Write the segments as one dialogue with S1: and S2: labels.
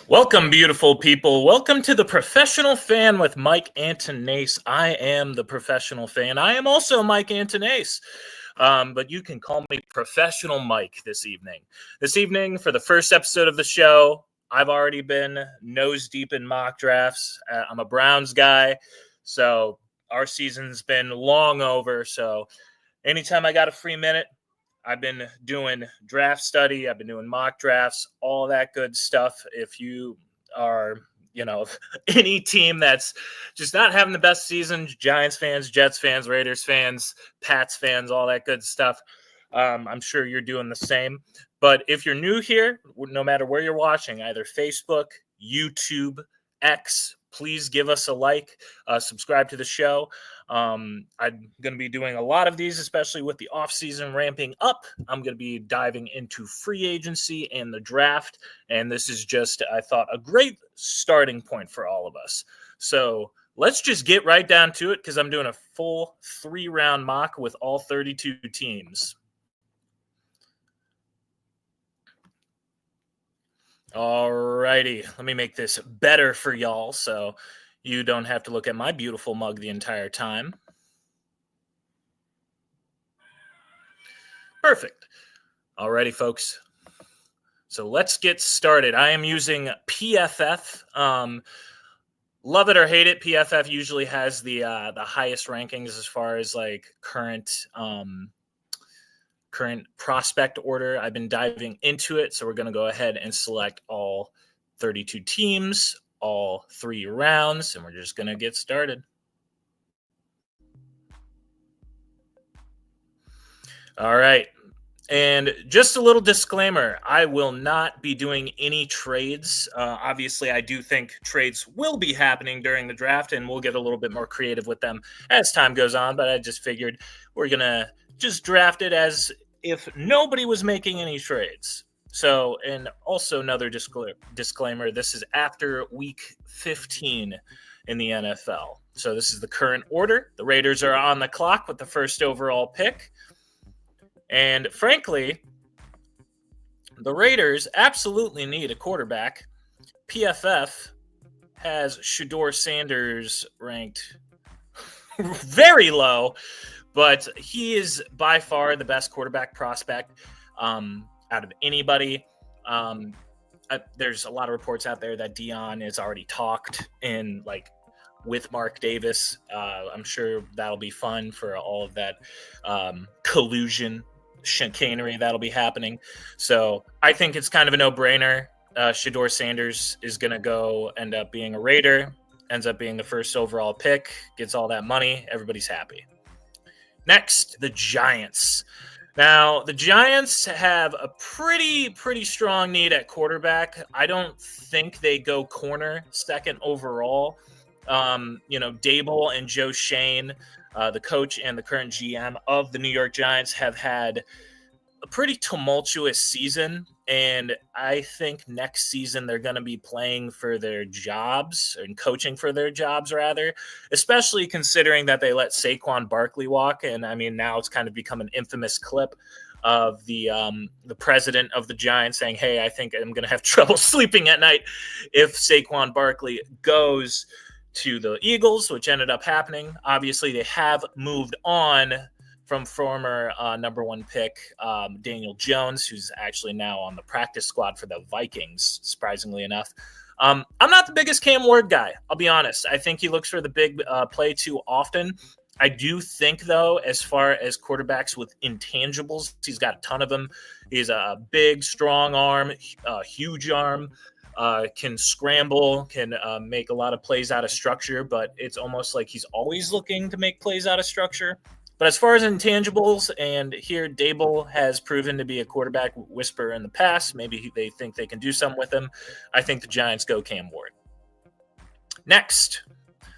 S1: Welcome, beautiful people. Welcome to The Professional Fan with Mike Antonase. I am the professional fan. I am also Mike Antonase, but you can call me Professional Mike this evening. This evening, for the first episode of the show, I've already been nose deep in mock drafts. I'm a Browns guy, so our season's been long over. So anytime I got a free minute, I've been doing draft study. I've been doing mock drafts, all that good stuff. If you are, any team that's just not having the best season, Giants fans, Jets fans, Raiders fans, Pats fans, all that good stuff, I'm sure you're doing the same. But if you're new here, no matter where you're watching, either Facebook, YouTube, X, please give us a like, subscribe to the show. I'm going to be doing a lot of these, especially with the offseason ramping up. I'm going to be diving into free agency and the draft. And this is just, I thought, a great starting point for all of us. So let's just get right down to it, because I'm doing a full 3-round mock with all 32 teams. All righty, let me make this better for y'all so you don't have to look at my beautiful mug the entire time. Perfect. All righty, folks. So let's get started. I am using PFF. Love it or hate it, PFF usually has the highest rankings as far as like current prospect order. I've been diving into it, so we're going to go ahead and select all 32 teams, all 3 rounds, and we're just going to get started. All right. And just a little disclaimer, I will not be doing any trades. Obviously, I do think trades will be happening during the draft, and we'll get a little bit more creative with them as time goes on, but I just figured we're going to just draft it as if nobody was making any trades. So, and also another disclaimer, this is after week 15 in the NFL. So this is the current order. The Raiders are on the clock with the first overall pick. And frankly, the Raiders absolutely need a quarterback. PFF has Shedeur Sanders ranked very low, but he is by far the best quarterback prospect out of anybody. There's a lot of reports out there that Dion is already talked in, like, with Mark Davis. I'm sure that'll be fun for all of that collusion, chicanery that'll be happening. So I think it's kind of a no-brainer. Shedeur Sanders is going to go end up being a Raider, ends up being the first overall pick, gets all that money. Everybody's happy. Next, the Giants. Now, the Giants have a pretty strong need at quarterback. I don't think they go corner second overall. Dable and Joe Shane, the coach and the current GM of the New York Giants, have had a pretty tumultuous season, and I think next season they're going to be playing for their jobs and coaching for their jobs, rather, especially considering that they let Saquon Barkley walk. And I mean, now it's kind of become an infamous clip of the president of the Giants saying, "Hey, I think I'm going to have trouble sleeping at night if Saquon Barkley goes to the Eagles," which ended up happening. Obviously, they have moved on from former number 1 pick Daniel Jones, who's actually now on the practice squad for the Vikings, surprisingly enough. I'm not the biggest Cam Ward guy, I'll be honest. I think he looks for the big play too often. I do think, though, as far as quarterbacks with intangibles, he's got a ton of them. He's a big, strong arm, huge arm, can scramble, can make a lot of plays out of structure, but it's almost like he's always looking to make plays out of structure. But as far as intangibles, and here Dable has proven to be a quarterback whisperer in the past, maybe they think they can do something with him. I think the Giants go Cam Ward. Next,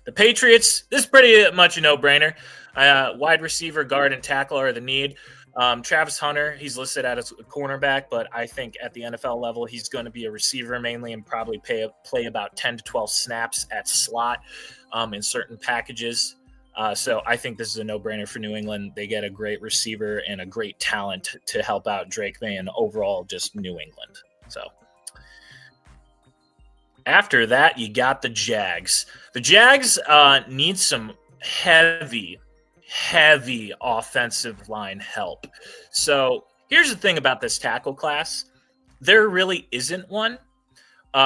S1: the Patriots. This is pretty much a no-brainer. Wide receiver, guard, and tackle are the need. Travis Hunter, he's listed as a cornerback, but I think at the NFL level, he's going to be a receiver mainly and probably play about 10 to 12 snaps at slot in certain packages. So I think this is a no-brainer for New England. They get a great receiver and a great talent to help out Drake May and overall just New England. So after that, you got the Jags. The Jags need some heavy offensive line help. So here's the thing about this tackle class. There really isn't one.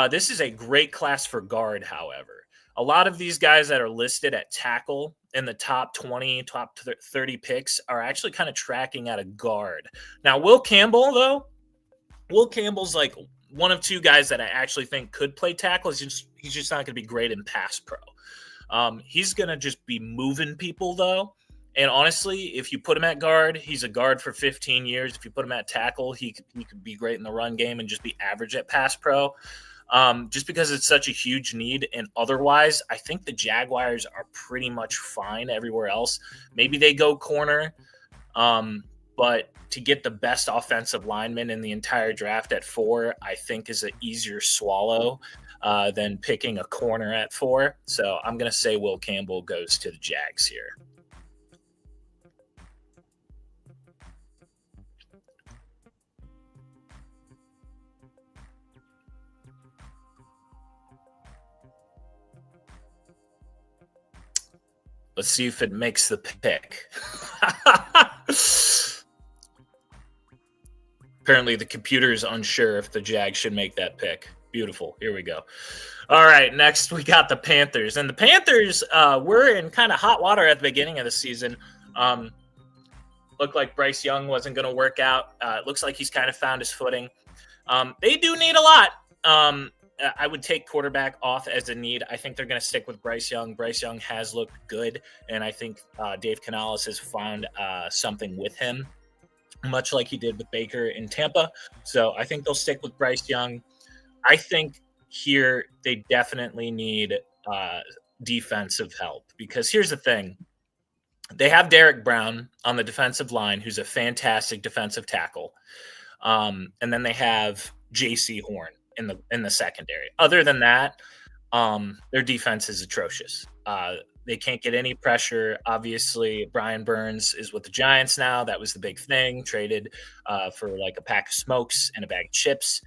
S1: This is a great class for guard, however. A lot of these guys that are listed at tackle in the top 20, top 30 picks are actually kind of tracking at a guard. Now, Will Campbell's like one of two guys that I actually think could play tackle. He's just not going to be great in pass pro. He's going to just be moving people, though. And honestly, if you put him at guard, he's a guard for 15 years. If you put him at tackle, he could be great in the run game and just be average at pass pro. Just because it's such a huge need. And otherwise, I think the Jaguars are pretty much fine everywhere else. Maybe they go corner, but to get the best offensive lineman in the entire draft at 4, I think is an easier swallow than picking a corner at 4. So I'm going to say Will Campbell goes to the Jags here. Let's see if it makes the pick. Apparently, the computer is unsure if the Jags should make that pick. Beautiful. Here we go. All right, next we got the Panthers. And the Panthers were in kind of hot water at the beginning of the season. Looked like Bryce Young wasn't going to work out. It looks like he's kind of found his footing. They do need a lot. I would take quarterback off as a need. I think they're going to stick with Bryce Young. Bryce Young has looked good, and I think Dave Canales has found something with him, much like he did with Baker in Tampa. So I think they'll stick with Bryce Young. I think here they definitely need defensive help because here's the thing. They have Derek Brown on the defensive line, who's a fantastic defensive tackle. And then they have J.C. Horn in the secondary. Other than that, their defense is atrocious. They can't get any pressure. Obviously, Brian Burns is with the Giants now. That was the big thing. Traded for like a pack of smokes and a bag of chips.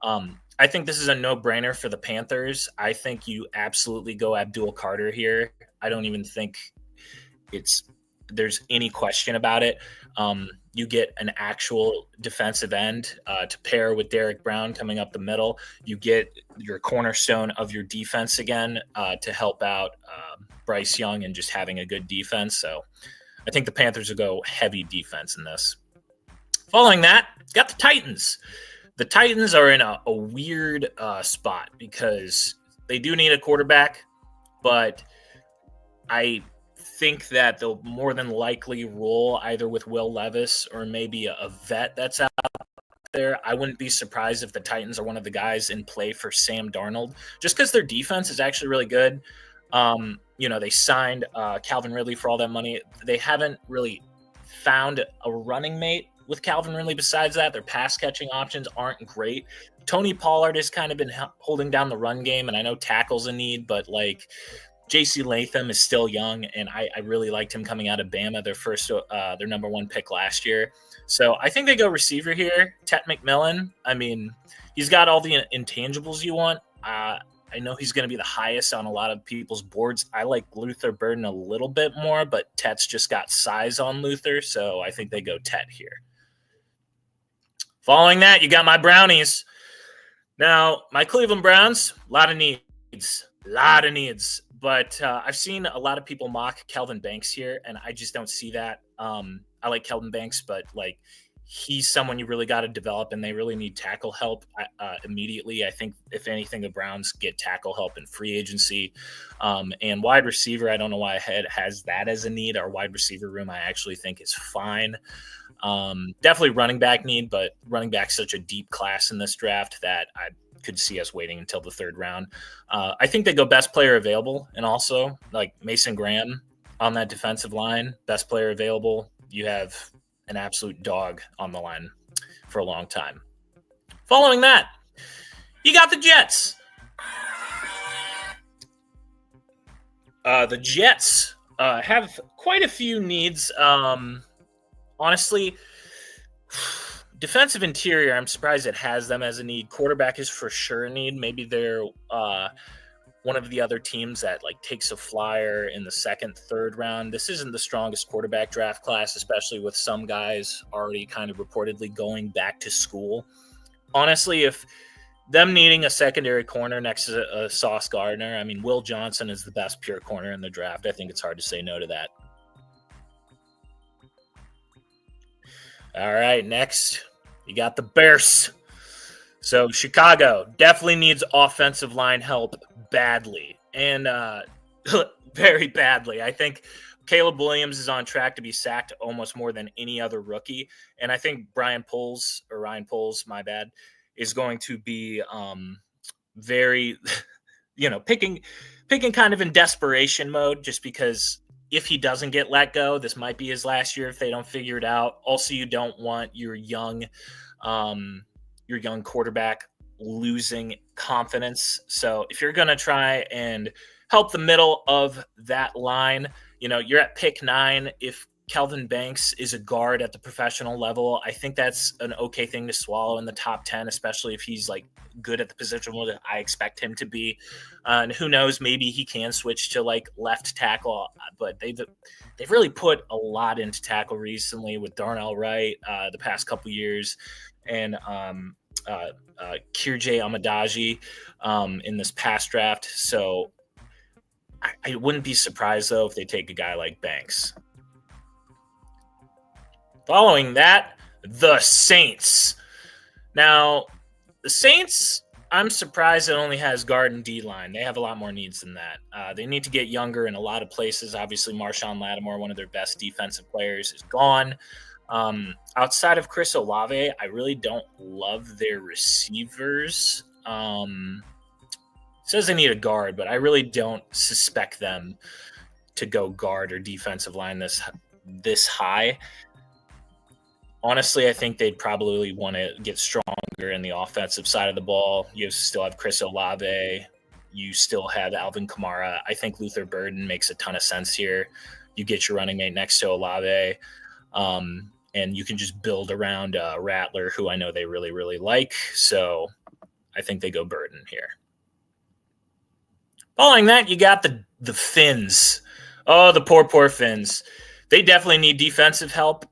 S1: I think this is a no-brainer for the Panthers. I think you absolutely go Abdul Carter here. I don't even think there's any question about it. You get an actual defensive end to pair with Derek Brown coming up the middle. You get your cornerstone of your defense again to help out Bryce Young and just having a good defense. So I think the Panthers will go heavy defense in this. Following that, got the Titans. The Titans are in a weird spot because they do need a quarterback, but I think that they'll more than likely roll either with Will Levis or maybe a vet that's out there. I wouldn't be surprised if the Titans are one of the guys in play for Sam Darnold, just because their defense is actually really good. They signed Calvin Ridley for all that money. They haven't really found a running mate with Calvin Ridley. Besides that, their pass catching options aren't great. Tony Pollard has kind of been holding down the run game, and I know tackle's a need, but like J.C. Latham is still young, and I really liked him coming out of Bama, their number 1 pick last year. So I think they go receiver here. Tet McMillan, I mean, he's got all the intangibles you want. I know he's going to be the highest on a lot of people's boards. I like Luther Burden a little bit more, but Tet's just got size on Luther, so I think they go Tet here. Following that, you got my Brownies. Now, my Cleveland Browns, a lot of needs. But I've seen a lot of people mock Kelvin Banks here, and I just don't see that. I like Kelvin Banks, but like he's someone you really got to develop, and they really need tackle help immediately. I think, if anything, the Browns get tackle help in free agency. And wide receiver, I don't know why Head has that as a need. Our wide receiver room, I actually think, is fine. Definitely running back need, but running back such a deep class in this draft that I could see us waiting until the third round. I think they go best player available, and also like Mason Graham on that defensive line, best player available. You have an absolute dog on the line for a long time. Following that, you got the Jets. The Jets have quite a few needs. Honestly, defensive interior, I'm surprised it has them as a need. Quarterback is for sure a need. Maybe they're one of the other teams that like takes a flyer in the second, third round. This isn't the strongest quarterback draft class, especially with some guys already kind of reportedly going back to school. Honestly, if them needing a secondary corner next to Sauce Gardner, I mean, Will Johnson is the best pure corner in the draft. I think it's hard to say no to that. All right, next, you got the Bears. So Chicago definitely needs offensive line help badly, and very badly. I think Caleb Williams is on track to be sacked almost more than any other rookie, and I think Ryan Poles, my bad, is going to be very, picking kind of in desperation mode, just because if he doesn't get let go, this might be his last year if they don't figure it out. Also, you don't want your young quarterback losing confidence. So if you're going to try and help the middle of that line, you're at pick 9. If Kelvin Banks is a guard at the professional level, I think that's an okay thing to swallow in the top 10, especially if he's like good at the position that I expect him to be. And who knows, maybe he can switch to like left tackle, but they've really put a lot into tackle recently with Darnell Wright the past couple years, and Kirjay Amadaji in this past draft. So I wouldn't be surprised, though, if they take a guy like Banks. Following that, the Saints. Now, the Saints, I'm surprised it only has guard and D-line. They have a lot more needs than that. They need to get younger in a lot of places. Obviously, Marshawn Lattimore, one of their best defensive players, is gone. Outside of Chris Olave, I really don't love their receivers. It says they need a guard, but I really don't suspect them to go guard or defensive line this high. Honestly, I think they'd probably want to get stronger in the offensive side of the ball. You still have Chris Olave. You still have Alvin Kamara. I think Luther Burden makes a ton of sense here. You get your running mate next to Olave. And you can just build around Rattler, who I know they really, really like. So I think they go Burden here. Following that, you got the Finns. Oh, the poor Finns. They definitely need defensive help,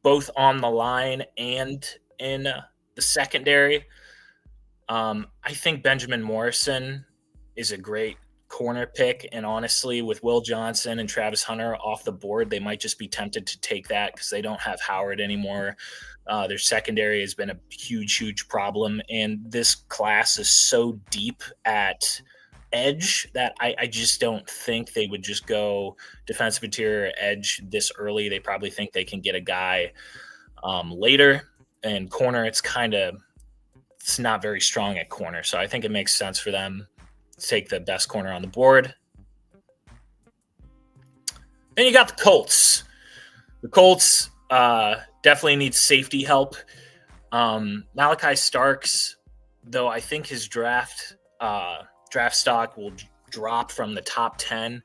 S1: both on the line and in the secondary. I think Benjamin Morrison is a great corner pick, and honestly, with Will Johnson and Travis Hunter off the board, they might just be tempted to take that because they don't have Howard anymore. Their secondary has been a huge problem, and this class is so deep at edge that I just don't think they would just go defensive interior edge this early. They probably think they can get a guy later, and corner, it's not very strong at corner, so I think it makes sense for them take the best corner on the board. Then you got the Colts. The Colts definitely need safety help. Malachi Starks, though I think his draft stock will drop from the top 10.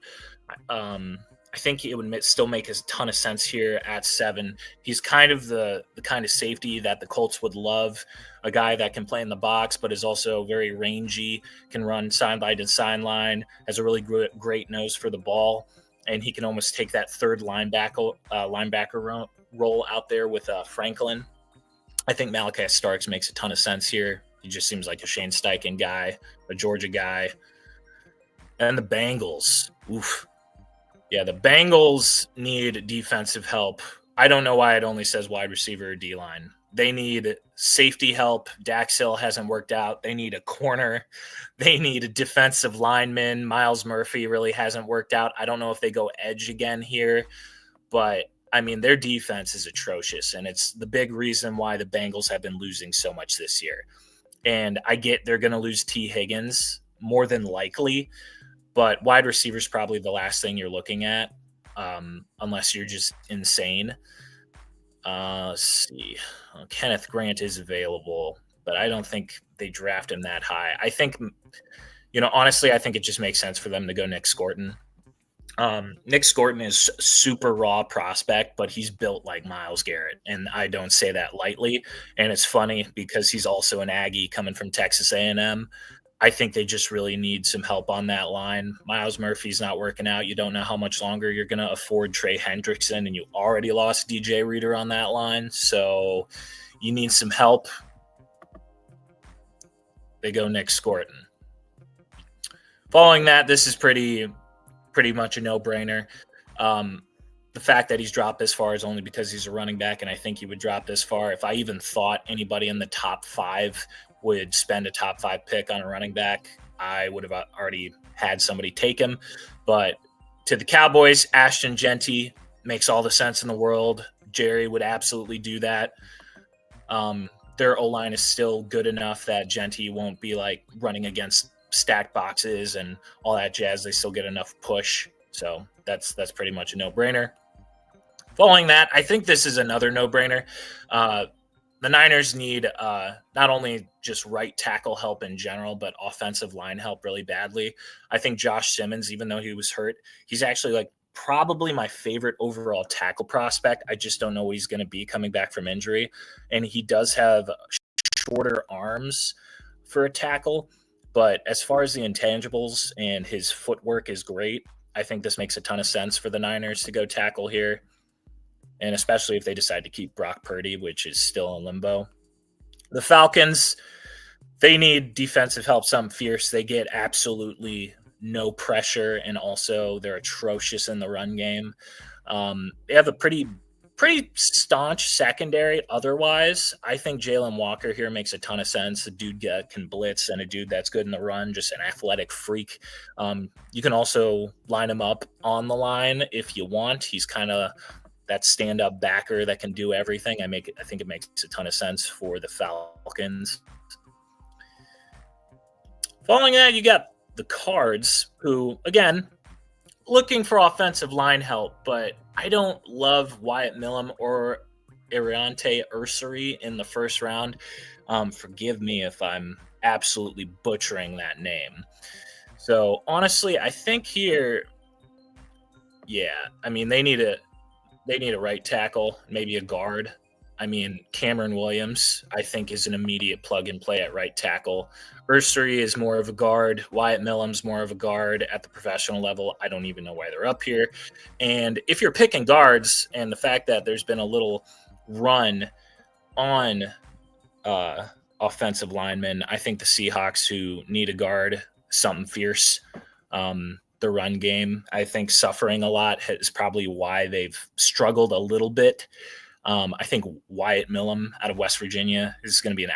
S1: I think it would still make a ton of sense here at 7. He's kind of the kind of safety that the Colts would love, a guy that can play in the box but is also very rangy, can run sideline to sideline, has a really great nose for the ball, and he can almost take that third linebacker role out there with Franklin. I think Malachi Starks makes a ton of sense here. He just seems like a Shane Steichen guy, a Georgia guy. And the Bengals. Oof. Yeah, the Bengals need defensive help. I don't know why it only says wide receiver or D-line. They need safety help. Dax Hill hasn't worked out. They need a corner. They need a defensive lineman. Miles Murphy really hasn't worked out. I don't know if they go edge again here, but I mean, their defense is atrocious, and it's the big reason why the Bengals have been losing so much this year. And I get they're going to lose T. Higgins more than likely, but wide receiver is probably the last thing you're looking at, unless you're just insane. Let's see. Kenneth Grant is available, but I don't think they draft him that high. I think, honestly, I think it just makes sense for them to go Nick Scorton. Nick Scorton is super raw prospect, but he's built like Myles Garrett, and I don't say that lightly. And it's funny because he's also an Aggie coming from Texas A&M. I think they just really need some help on that line. Miles Murphy's not working out. You don't know how much longer you're going to afford Trey Hendrickson, and you already lost DJ Reader on that line. So you need some help. They go Nick Scorton. Following that, this is pretty much a no-brainer. The fact that he's dropped this far is only because he's a running back, and I think he would drop this far. If I even thought anybody in the top 5 would spend a top 5 pick on a running back, I would have already had somebody take him. But to the Cowboys, Ashton Genty makes all the sense in the world. Jerry would absolutely do that. Their O-line is still good enough that Genty won't be like running against stacked boxes and all that jazz. They still get enough push. So that's pretty much a no-brainer. Following that, I think this is another no-brainer. The Niners need not only just right tackle help in general, but offensive line help really badly. I think Josh Simmons, even though he was hurt, he's actually like probably my favorite overall tackle prospect. I just don't know what he's going to be coming back from injury. And he does have shorter arms for a tackle. But as far as the intangibles and his footwork is great, I think this makes a ton of sense for the Niners to go tackle here. And especially if they decide to keep Brock Purdy, which is still in limbo. The Falcons, they need defensive help, something fierce. They get absolutely no pressure, and also they're atrocious in the run game. They have a pretty staunch secondary otherwise. I think Jalen Walker here makes a ton of sense. A dude can blitz and a dude that's good in the run, just an athletic freak. You can also line him up on the line if you want. He's kind of that stand-up backer that can do everything. I think it makes a ton of sense for the Falcons. Following that, you got the Cards, who, again, looking for offensive line help, but I don't love Wyatt Millam or Ariante Ursary in the first round. Forgive me if I'm absolutely butchering that name. So, honestly, I think here, they need a right tackle, maybe a guard. Cameron Williams, I think, is an immediate plug-and-play at right tackle. Ursary is more of a guard. Wyatt Millam's more of a guard at the professional level. I don't even know why they're up here. And if you're picking guards, and the fact that there's been a little run on offensive linemen, I think the Seahawks, who need a guard, something fierce, the run game, I think, suffering a lot is probably why they've struggled a little bit. I think Wyatt Millam out of West Virginia is going to be an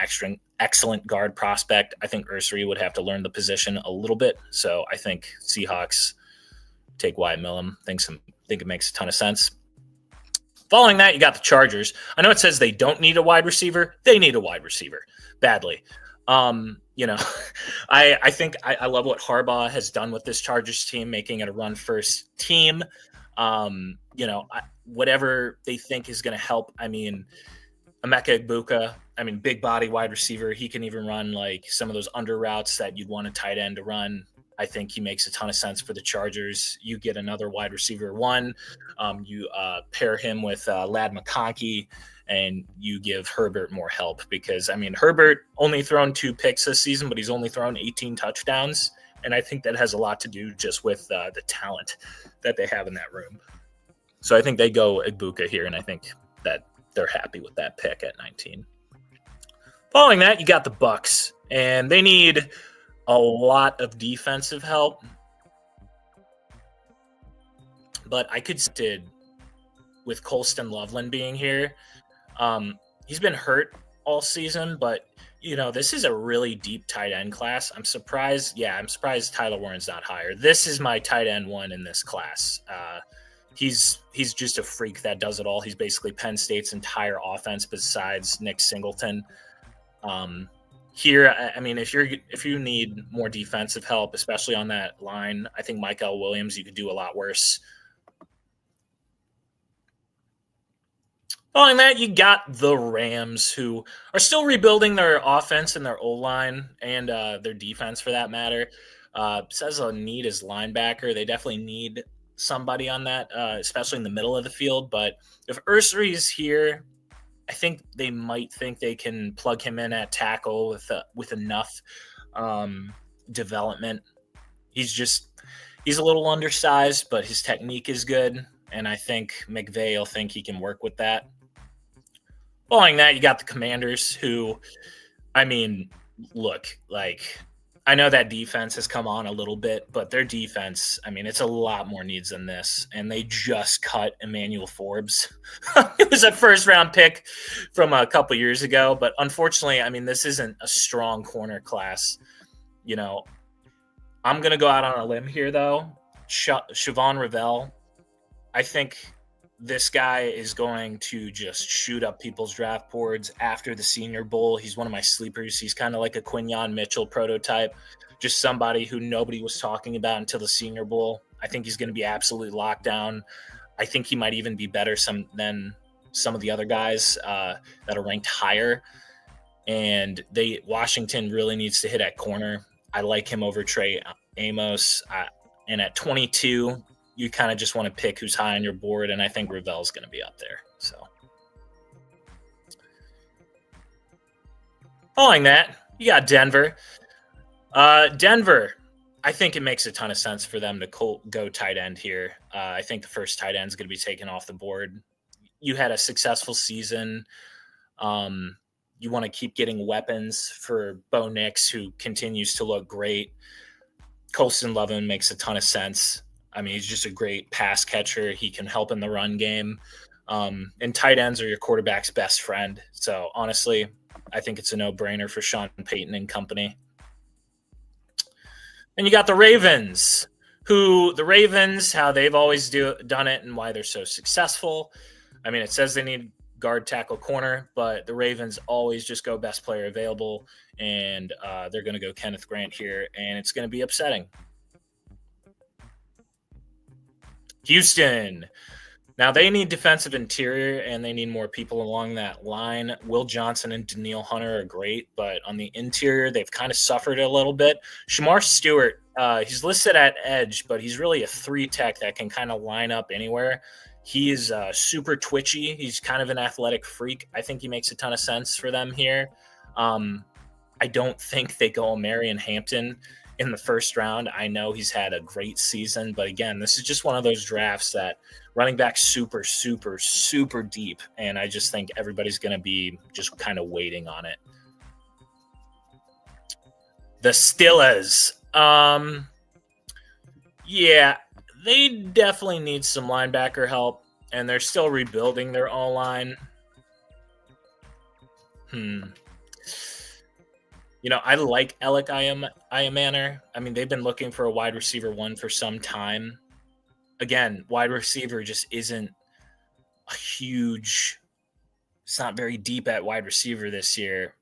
S1: excellent guard prospect. I think Ursary would have to learn the position a little bit. So I think Seahawks take Wyatt Millam. Think it makes a ton of sense. Following that, you got the Chargers. I know it says they don't need a wide receiver. They need a wide receiver badly. I think I love what Harbaugh has done with this Chargers team, making it a run-first team. Whatever they think is going to help. Emeka Egbuka, big body wide receiver. He can even run like some of those under routes that you'd want a tight end to run. I think he makes a ton of sense for the Chargers. You get another wide receiver one. You pair him with Ladd McConkey, and you give Herbert more help because, Herbert only thrown 2 picks this season, but he's only thrown 18 touchdowns. And I think that has a lot to do just with the talent that they have in that room. So I think they go Egbuka here, and I think that they're happy with that pick at 19. Following that, you got the Bucs, and they need a lot of defensive help. But I could see with Colston Loveland being here. He's been hurt all season, but this is a really deep tight end class. I'm surprised Tyler Warren's not higher. This is my tight end one in this class. He's just a freak that does it all. He's basically Penn State's entire offense besides Nick Singleton. here, I mean, if you need more defensive help, especially on that line, I think Michael Williams, you could do a lot worse. Following that, you got the Rams, who are still rebuilding their offense and their O line and their defense, for that matter. Says a need is linebacker. They definitely need somebody on that, especially in the middle of the field. But if Ursary is here, I think they might think they can plug him in at tackle with enough development. He's a little undersized, but his technique is good, and I think McVay will think he can work with that. Following that, you got the Commanders, who, I mean, look, like, I know that defense has come on a little bit, but their defense, I mean, it's a lot more needs than this. And they just cut Emmanuel Forbes. It was a first round pick from a couple years ago, but unfortunately, I mean, this isn't a strong corner class. You know, I'm going to go out on a limb here, though. Siobhan Revell, I think this guy is going to just shoot up people's draft boards after the Senior Bowl. He's one of my sleepers. He's kind of like a Quinyon Mitchell prototype, just somebody who nobody was talking about until the Senior Bowl. I think he's going to be absolutely locked down. I think he might even be better than some of the other guys that are ranked higher. And Washington really needs to hit at corner. I like him over Trey Amos. And at 22, you kind of just want to pick who's high on your board, and I think Revell's going to be up there. So, following that, you got Denver. Denver, I think it makes a ton of sense for them to go tight end here. I think the first tight end is going to be taken off the board. You had a successful season. You want to keep getting weapons for Bo Nix, who continues to look great. Colston Lovin makes a ton of sense. I mean, he's just a great pass catcher. He can help in the run game. And tight ends are your quarterback's best friend. So, honestly, I think it's a no-brainer for Sean Payton and company. And you got the Ravens, how they've always done it and why they're so successful. I mean, it says they need guard, tackle, corner, but the Ravens always just go best player available, and they're going to go Kenneth Grant here, and it's going to be upsetting. Houston. Now, they need defensive interior, and they need more people along that line. Will Johnson and Daniil Hunter are great, but on the interior, they've kind of suffered a little bit. Shamar Stewart, he's listed at edge, but he's really a 3-tech that can kind of line up anywhere. He is super twitchy. He's kind of an athletic freak. I think he makes a ton of sense for them here. I don't think they go Marion Hampton in the first round. I know he's had a great season, but again, this is just one of those drafts that running back super, super, super deep, and I just think everybody's going to be just kind of waiting on it. The Steelers. Yeah, they definitely need some linebacker help, and they're still rebuilding their O-line. You know, I like Alec Iamaner. I mean, they've been looking for a wide receiver 1 for some time. Again, wide receiver just isn't a huge – it's not very deep at wide receiver this year.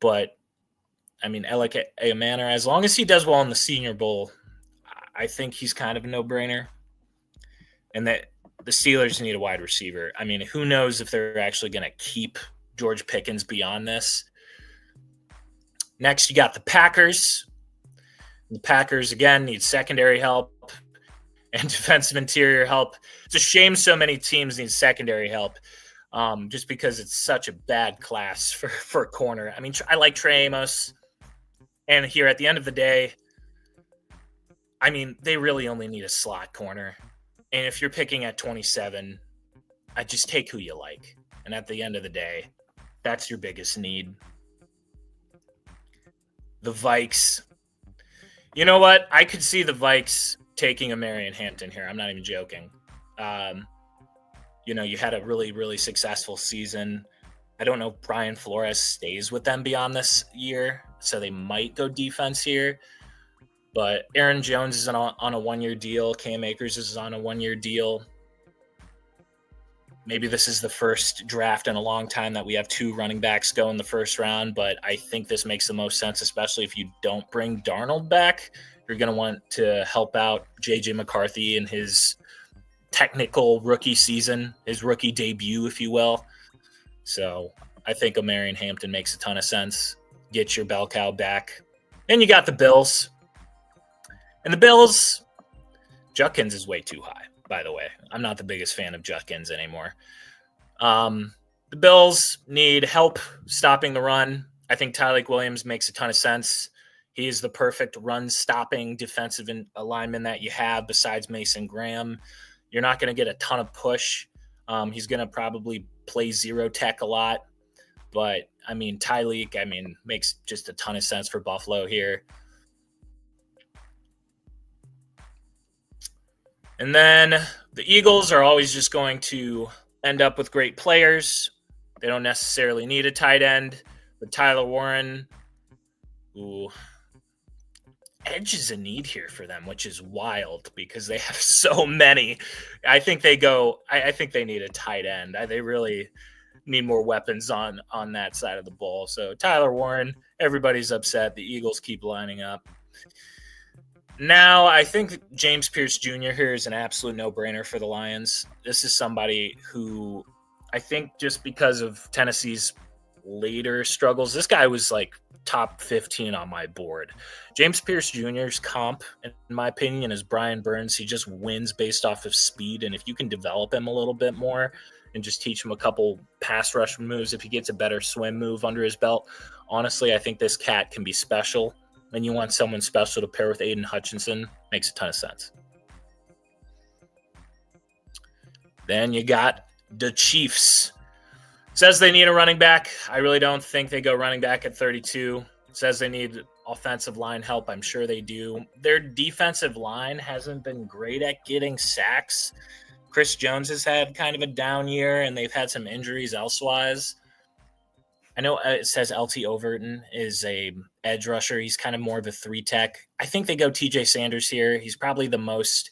S1: But, I mean, Alec Iamaner, as long as he does well in the Senior Bowl, I think he's kind of a no-brainer. And that the Steelers need a wide receiver. I mean, who knows if they're actually going to keep George Pickens beyond this. Next, you got the Packers. The Packers, again, need secondary help and defensive interior help. It's a shame so many teams need secondary help just because it's such a bad class for a corner. I mean, I like Trey Amos. And here at the end of the day, I mean, they really only need a slot corner. And if you're picking at 27, I just take who you like. And at the end of the day, that's your biggest need. The Vikes. You know what? I could see the Vikes taking a Marion Hampton here. I'm not even joking. You know, you had a really, really successful season. I don't know if Brian Flores stays with them beyond this year, so they might go defense here. But Aaron Jones is on a 1-year deal. Cam Akers is on a 1-year deal. maybe this is the first draft in a long time that we have 2 running backs go in the first round, but I think this makes the most sense, especially if you don't bring Darnold back. You're going to want to help out J.J. McCarthy in his technical rookie season, his rookie debut, if you will. So I think a Marion Hampton makes a ton of sense. Get your bell cow back. Then you got the Bills. And the Bills, Judkins is way too high, by the way. I'm not the biggest fan of Judkins anymore. The Bills need help stopping the run. I think Tyreek Williams makes a ton of sense. He is the perfect run-stopping defensive alignment that you have besides Mason Graham. You're not going to get a ton of push. He's going to probably play zero tech a lot. But, Tyreek, makes just a ton of sense for Buffalo here. And then the Eagles are always just going to end up with great players. They don't necessarily need a tight end. But Tyler Warren, edge is a need here for them, which is wild because they have so many. I think they need a tight end. They really need more weapons on that side of the ball. So Tyler Warren, everybody's upset. The Eagles keep lining up. Now, I think James Pierce Jr. here is an absolute no-brainer for the Lions. This is somebody who I think just because of Tennessee's later struggles, this guy was like top 15 on my board. James Pierce Jr.'s comp, in my opinion, is Brian Burns. He just wins based off of speed, and if you can develop him a little bit more and just teach him a couple pass rush moves, if he gets a better swim move under his belt, honestly, I think this cat can be special. And you want someone special to pair with Aiden Hutchinson, makes a ton of sense. Then you got the Chiefs. Says they need a running back. I really don't think they go running back at 32. Says they need offensive line help. I'm sure they do. Their defensive line hasn't been great at getting sacks. Chris Jones has had kind of a down year, and they've had some injuries elsewise. I know it says LT Overton is a edge rusher. He's kind of more of a 3-tech. I think they go TJ Sanders here. He's probably the most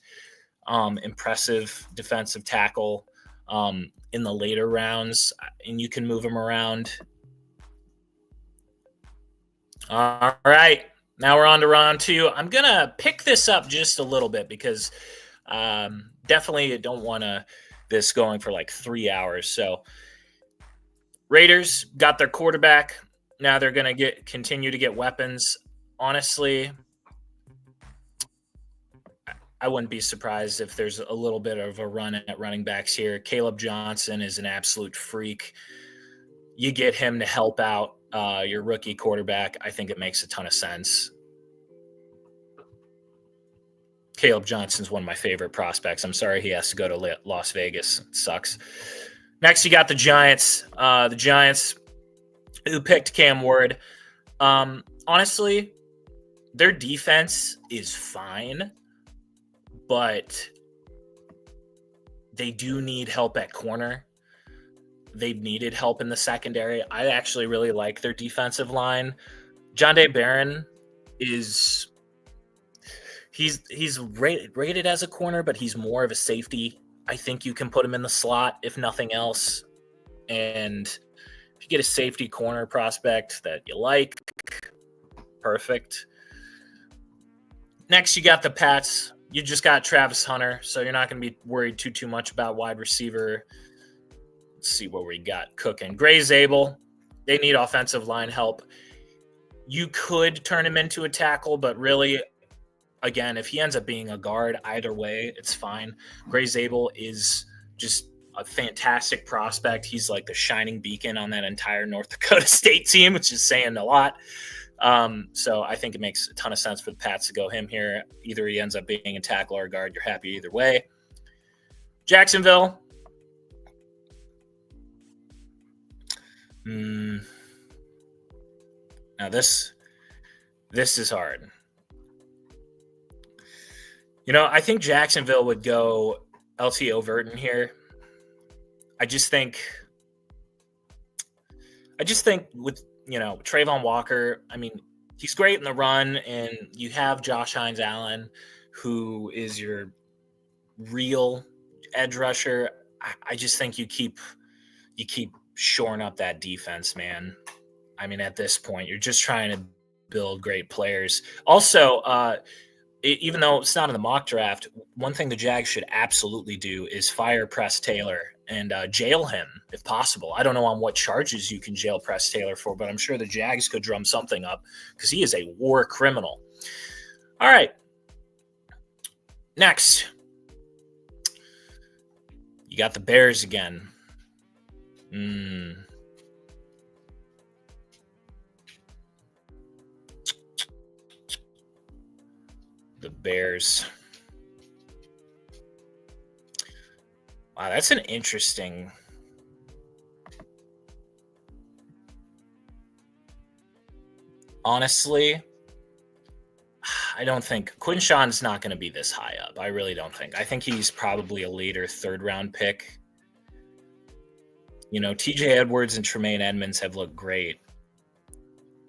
S1: impressive defensive tackle in the later rounds, and you can move him around. All right. Now we're on to round 2. I'm going to pick this up just a little bit because definitely don't want this going for like 3 hours. So Raiders got their quarterback. Now they're going to continue to get weapons. Honestly, I wouldn't be surprised if there's a little bit of a run at running backs here. Caleb Johnson is an absolute freak. You get him to help out your rookie quarterback. I think it makes a ton of sense. Caleb Johnson's one of my favorite prospects. I'm sorry he has to go to Las Vegas. It sucks. Next, you got the Giants. The Giants who picked Cam Ward. Honestly, their defense is fine, but they do need help at corner. They've needed help in the secondary. I actually really like their defensive line. John Day Barron is he's rated as a corner, but he's more of a safety. I think you can put him in the slot, if nothing else. And if you get a safety corner prospect that you like, perfect. Next, you got the Pats. You just got Travis Hunter, so you're not going to be worried too much about wide receiver. Let's see what we got cooking. Gray Zabel, they need offensive line help. You could turn him into a tackle, but really, again, if he ends up being a guard, either way, it's fine. Gray Zabel is just a fantastic prospect. He's like the shining beacon on that entire North Dakota State team, which is saying a lot. So I think it makes a ton of sense for the Pats to go him here. Either he ends up being a tackle or a guard. You're happy either way. Jacksonville. Now this is hard. I think Jacksonville would go LT Overton here. I just think with, Trayvon Walker, he's great in the run, and you have Josh Hines-Allen, who is your real edge rusher. I just think you keep shoring up that defense, man. I mean, at this point, you're just trying to build great players. Also, even though it's not in the mock draft, one thing the Jags should absolutely do is fire Press Taylor and jail him if possible. I don't know on what charges you can jail Press Taylor for, but I'm sure the Jags could drum something up because he is a war criminal. All right. Next, you got the Bears again. The Bears. Wow, that's an interesting. Honestly, I don't think Quinshawn's not going to be this high up. I really don't think. I think he's probably a later third-round pick. You know, TJ Edwards and Tremaine Edmonds have looked great.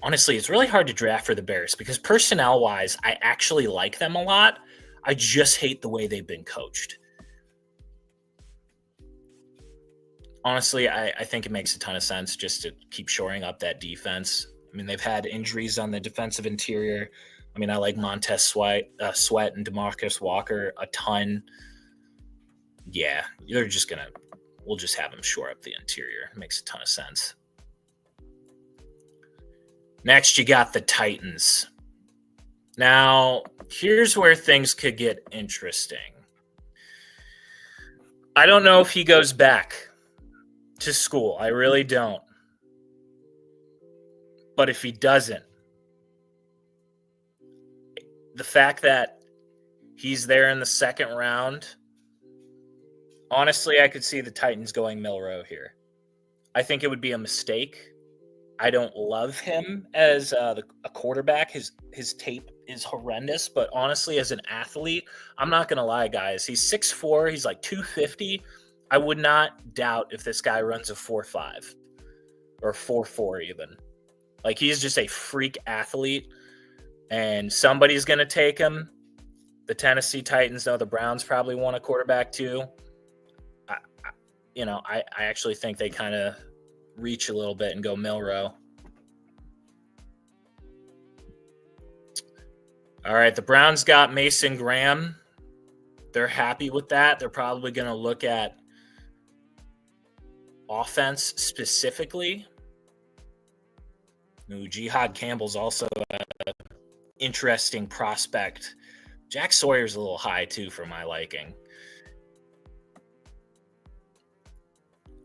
S1: Honestly, it's really hard to draft for the Bears because personnel-wise, I actually like them a lot. I just hate the way they've been coached. Honestly, I think it makes a ton of sense just to keep shoring up that defense. I mean, they've had injuries on the defensive interior. I mean, I like Montez Sweat and DeMarcus Walker a ton. Yeah, we'll just have them shore up the interior. It makes a ton of sense. Next, you got the Titans. Now, here's where things could get interesting. I don't know if he goes back to school. I really don't. But if he doesn't, the fact that he's there in the second round, honestly, I could see the Titans going Milroe here. I think it would be a mistake. I don't love him as a quarterback. His tape is horrendous, but honestly, as an athlete, I'm not going to lie, guys. He's 6'4", he's like 250. I would not doubt if this guy runs a 4.5 or 4.4 even. Like, he's just a freak athlete, and somebody's going to take him. The Tennessee Titans know the Browns probably want a quarterback too. I actually think they kind of reach a little bit and go Milroe. All right, the Browns got Mason Graham. They're happy with that. They're probably going to look at offense specifically. Jihad Campbell's also an interesting prospect. Jack Sawyer's a little high, too, for my liking.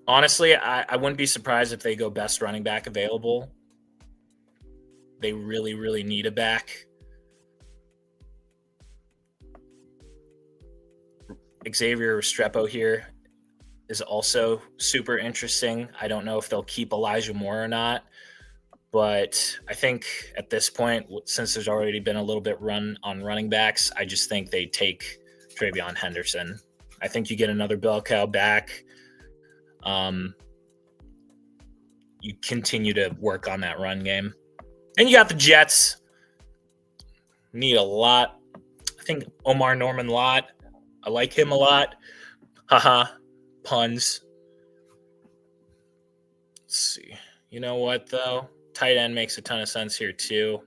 S1: Honestly, I wouldn't be surprised if they go best running back available. They really, really need a back. Xavier Restrepo here is also super interesting. I don't know if they'll keep Elijah Moore or not, but I think at this point, since there's already been a little bit run on running backs, I just think they take Travion Henderson. I think you get another bell cow back. You continue to work on that run game. And you got the Jets. Need a lot. I think Omar Norman Lott. I like him a lot. Haha. Puns. Let's see. You know what, though? Tight end makes a ton of sense here, too.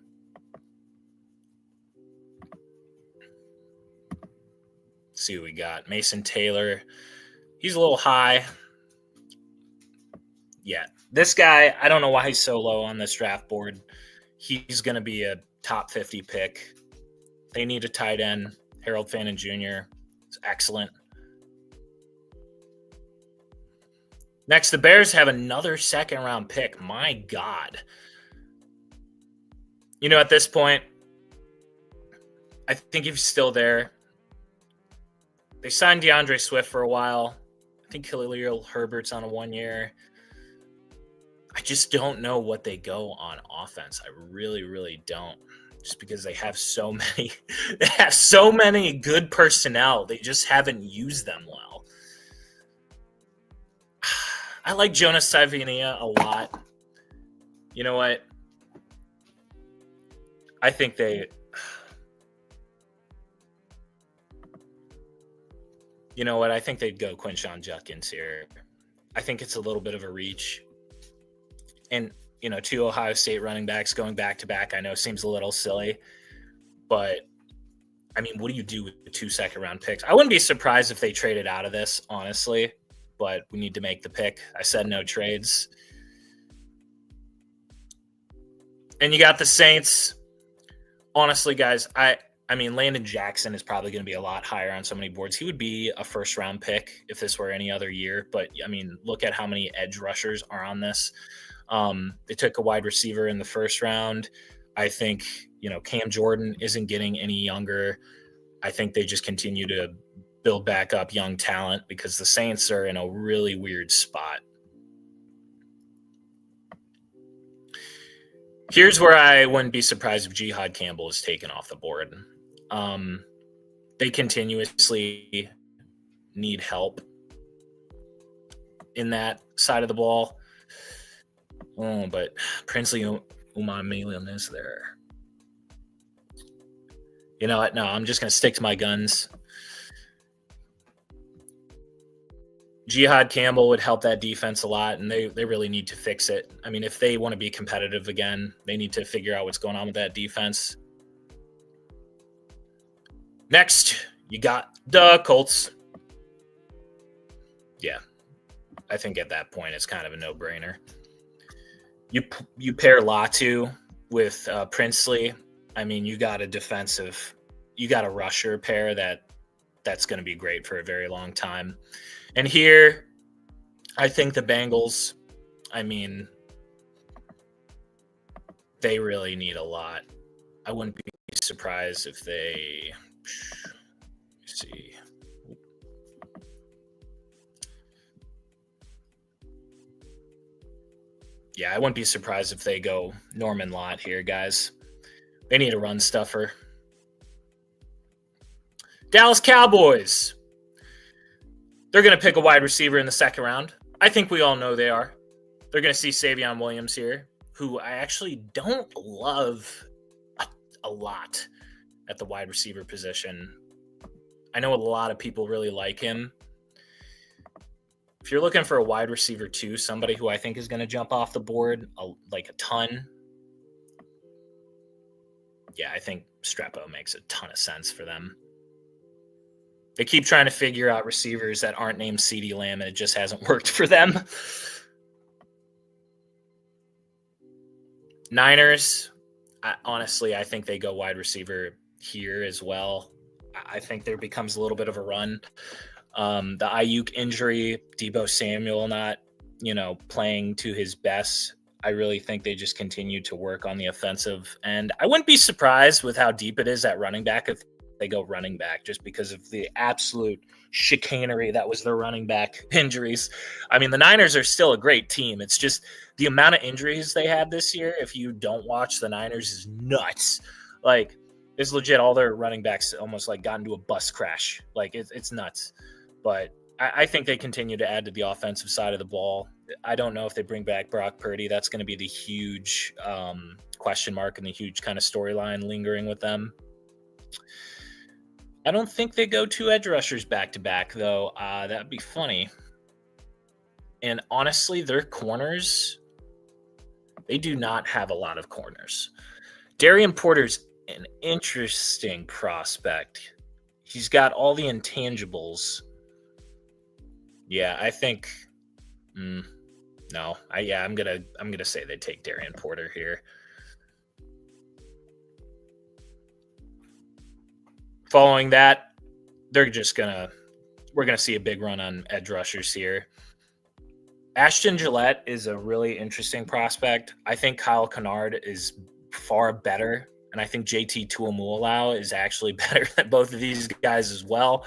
S1: Let's see what we got. Mason Taylor. He's a little high. Yeah. This guy, I don't know why he's so low on this draft board. He's going to be a top 50 pick. They need a tight end. Harold Fannin Jr. is excellent. Next, the Bears have another second-round pick. My God. You know, at this point, I think if he's still there, they signed DeAndre Swift for a while. I think Khalil Herbert's on a 1 year. I just don't know what they go on offense. I really, really don't. Just because they have so many good personnel. They just haven't used them well. I like Jonas Savainia a lot. You know what? I think You know what? I think they'd go Quinshon Judkins here. I think it's a little bit of a reach. And, two Ohio State running backs going back to back, I know seems a little silly, but I mean, what do you do with 2 second-round picks? I wouldn't be surprised if they traded out of this, honestly, but we need to make the pick. I said no trades. And you got the Saints. Honestly, guys, I mean, Landon Jackson is probably going to be a lot higher on so many boards. He would be a first-round pick if this were any other year. But, I mean, look at how many edge rushers are on this. They took a wide receiver in the first round. I think, Cam Jordan isn't getting any younger. I think they just continue to build back up young talent because the Saints are in a really weird spot. Here's where I wouldn't be surprised if Jihad Campbell is taken off the board. They continuously need help in that side of the ball. Oh, but Princely Umamilian is there. You know what? No, I'm just going to stick to my guns. Jihad Campbell would help that defense a lot, and they really need to fix it. I mean, if they want to be competitive again, they need to figure out what's going on with that defense. Next, you got the Colts. Yeah, I think at that point it's kind of a no-brainer. You pair Latu with Princely. I mean, you got a rusher pair that's going to be great for a very long time. And here, I think the Bengals, I mean, they really need a lot. I wouldn't be surprised if they, let's see. Yeah, I wouldn't be surprised if they go Norman Lott here, guys. They need a run stuffer. Dallas Cowboys. They're going to pick a wide receiver in the second round. I think we all know they are. They're going to see Savion Williams here, who I actually don't love a lot at the wide receiver position. I know a lot of people really like him. If you're looking for a wide receiver too, somebody who I think is going to jump off the board like a ton, yeah, I think Strepo makes a ton of sense for them. They keep trying to figure out receivers that aren't named CeeDee Lamb, and it just hasn't worked for them. Niners, honestly, I think they go wide receiver here as well. I think there becomes a little bit of a run. The Ayuk injury, Deebo Samuel not, playing to his best. I really think they just continue to work on the offensive. And I wouldn't be surprised with how deep it is at running back if they go running back, just because of the absolute chicanery that was their running back injuries. I mean, the Niners are still a great team. It's just the amount of injuries they had this year, if you don't watch the Niners, is nuts. Like, it's legit. All their running backs almost like got into a bus crash. Like, it's nuts. But I think they continue to add to the offensive side of the ball. I don't know if they bring back Brock Purdy. That's going to be the huge question mark and the huge kind of storyline lingering with them. I don't think they go 2 edge rushers back-to-back, though. That'd be funny. And honestly, their corners, they do not have a lot of corners. Darian Porter's an interesting prospect. He's got all the intangibles. Yeah, I think no. I'm gonna say they take Darian Porter here. Following that, we're gonna see a big run on edge rushers here. Ashton Gillette is a really interesting prospect. I think Kyle Kennard is far better, and I think JT Tuimoloau is actually better than both of these guys as well.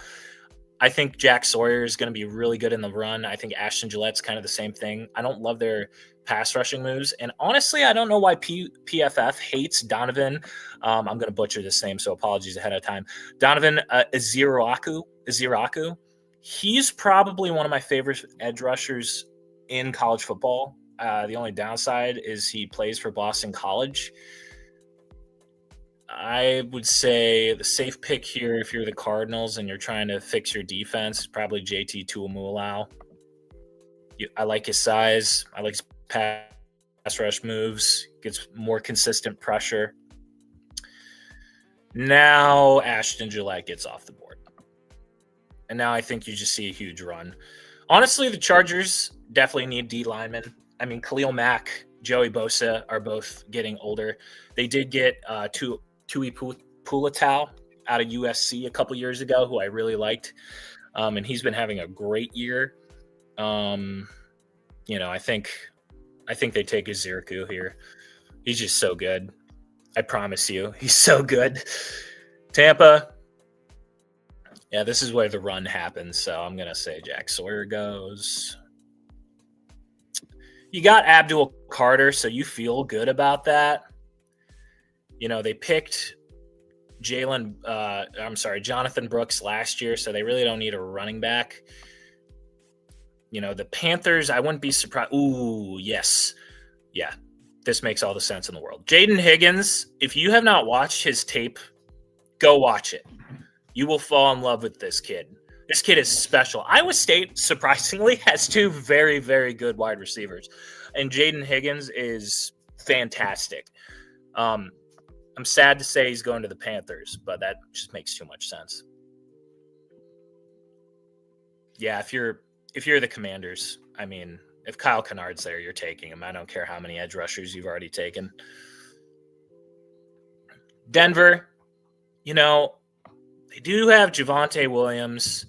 S1: I think Jack Sawyer is going to be really good in the run. I think Ashton Gillette's kind of the same thing. I don't love their pass rushing moves. And honestly, I don't know why PFF hates Donovan. I'm going to butcher this name, so apologies ahead of time. Donovan Iziraku. He's probably one of my favorite edge rushers in college football. The only downside is he plays for Boston College. I would say the safe pick here, if you're the Cardinals and you're trying to fix your defense, is probably JT Tuamuluau. I like his size. I like his pass rush moves. Gets more consistent pressure. Now Ashton Gillette gets off the board. And now I think you just see a huge run. Honestly, the Chargers definitely need D linemen. I mean, Khalil Mack, Joey Bosa are both getting older. They did get Tui Pulatau out of USC a couple years ago, who I really liked. And he's been having a great year. I think they take Iziriku here. He's just so good. I promise you, he's so good. Tampa, yeah, this is where the run happens. So I'm gonna say Jack Sawyer goes. You got Abdul Carter, so you feel good about that. They picked Jonathan Brooks last year, so they really don't need a running back. The Panthers, I wouldn't be surprised. Ooh, yes. Yeah, this makes all the sense in the world. Jaden Higgins, if you have not watched his tape, go watch it. You will fall in love with this kid. This kid is special. Iowa State, surprisingly, has two very, very good wide receivers. And Jaden Higgins is fantastic. I'm sad to say he's going to the Panthers, but that just makes too much sense. Yeah, if you're the Commanders, I mean, if Kyle Kennard's there, you're taking him. I don't care how many edge rushers you've already taken. Denver, they do have Javonte Williams.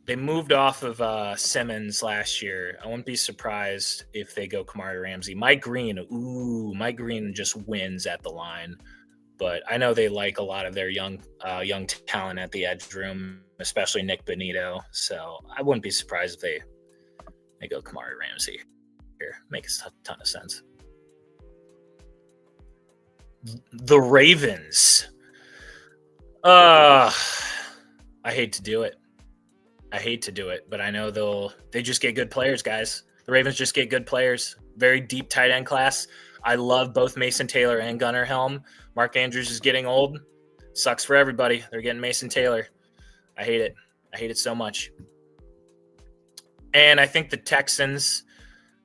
S1: They moved off of Simmons last year. I wouldn't be surprised if they go Kamari Ramsey. Mike Green just wins at the line. But I know they like a lot of their young talent at the edge room, especially Nick Bonito. So I wouldn't be surprised if they go Kamari Ramsey here. Makes a ton of sense. The Ravens. I hate to do it. But I know they just get good players, guys. The Ravens just get good players. Very deep tight end class. I love both Mason Taylor and Gunnar Helm. Mark Andrews is getting old. Sucks for everybody. They're getting Mason Taylor. I hate it. I hate it so much. And I think the Texans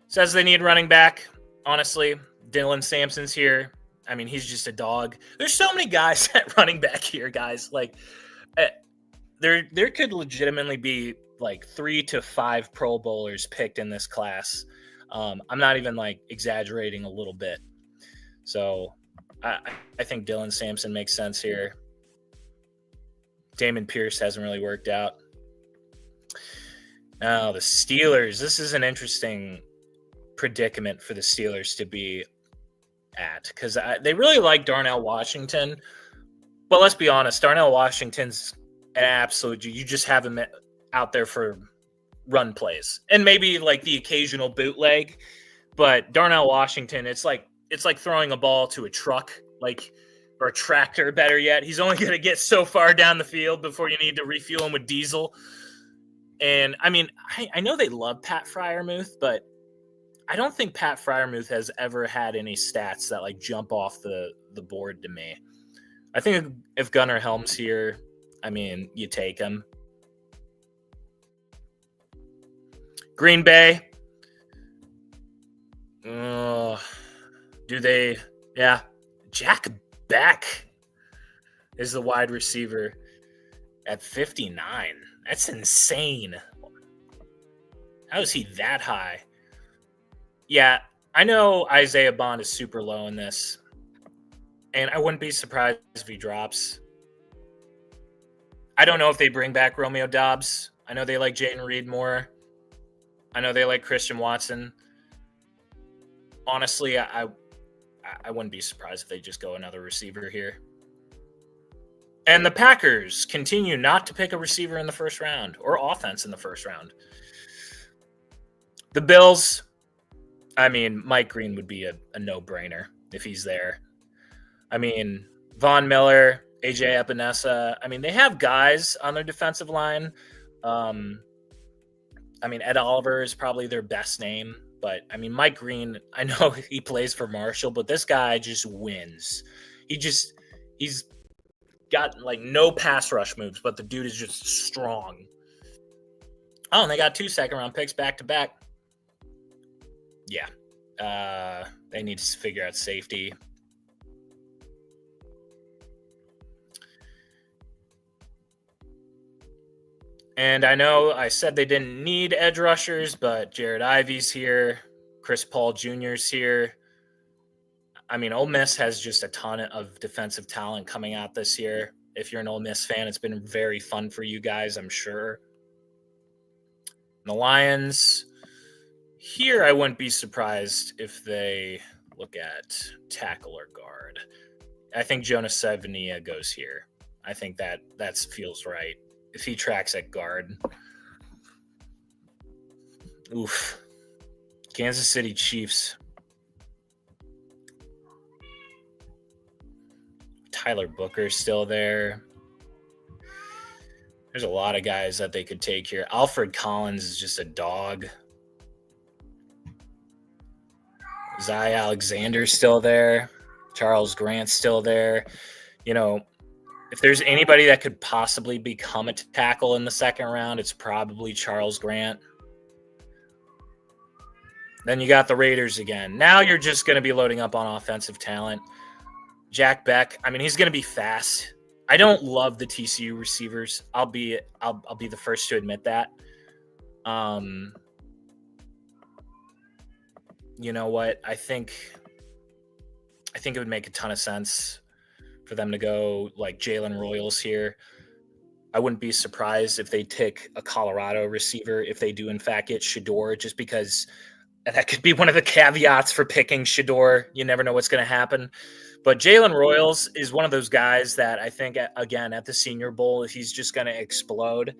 S1: says they need running back. Honestly, Dylan Sampson's here. I mean, he's just a dog. There's so many guys at running back here, guys. Like, there could legitimately be like 3 to 5 Pro Bowlers picked in this class. I'm not even exaggerating a little bit. So I think Dylan Sampson makes sense here. Damon Pierce hasn't really worked out. Now the Steelers. This is an interesting predicament for the Steelers to be at because they really like Darnell Washington. But let's be honest, Darnell Washington's an absolute. You just have him out there for run plays and maybe the occasional bootleg. But Darnell Washington, it's like throwing a ball to a truck, or a tractor, better yet. He's only going to get so far down the field before you need to refuel him with diesel. And, I mean, I know they love Pat Freiermuth, but I don't think Pat Freiermuth has ever had any stats that, jump off the board to me. I think if Gunnar Helm's here, I mean, you take him. Green Bay. Do they? Yeah. Jack Beck is the wide receiver at 59. That's insane. How is he that high? Yeah, I know Isaiah Bond is super low in this, and I wouldn't be surprised if he drops. I don't know if they bring back Romeo Doubs. I know they like Jayden Reed more. I know they like Christian Watson. Honestly, I wouldn't be surprised if they just go another receiver here. And the Packers continue not to pick a receiver in the first round or offense in the first round. The Bills, I mean, Mike Green would be a no-brainer if he's there. I mean, Von Miller, AJ Epinesa, I mean, they have guys on their defensive line. I mean, Ed Oliver is probably their best name. But, I mean, Mike Green, I know he plays for Marshall, but this guy just wins. He's got like no pass rush moves, but the dude is just strong. Oh, and they got 2 second-round picks back to back. Yeah. They need to figure out safety. And I know I said they didn't need edge rushers, but Jared Ivey's here. Chris Paul Jr.'s here. I mean, Ole Miss has just a ton of defensive talent coming out this year. If you're an Ole Miss fan, it's been very fun for you guys, I'm sure. The Lions, here I wouldn't be surprised if they look at tackle or guard. I think Jonas Savania goes here. I think that feels right. If he tracks at guard. Oof. Kansas City Chiefs. Tyler Booker's still there. There's a lot of guys that they could take here. Alfred Collins is just a dog. Zy Alexander's still there. Charles Grant's still there. You know, if there's anybody that could possibly become a tackle in the second round, it's probably Charles Grant. Then you got the Raiders again. Now you're just going to be loading up on offensive talent. Jack Beck, I mean, he's going to be fast. I don't love the TCU receivers. I'll be the first to admit that. You know what? I think it would make a ton of sense for them to go like Jalen Royals here. I wouldn't be surprised if they take a Colorado receiver if they do in fact get Shedeur, just because that could be one of the caveats for picking Shedeur. You never know what's going to happen. But Jalen Royals is one of those guys that I think, again, at the Senior Bowl, he's just going to explode.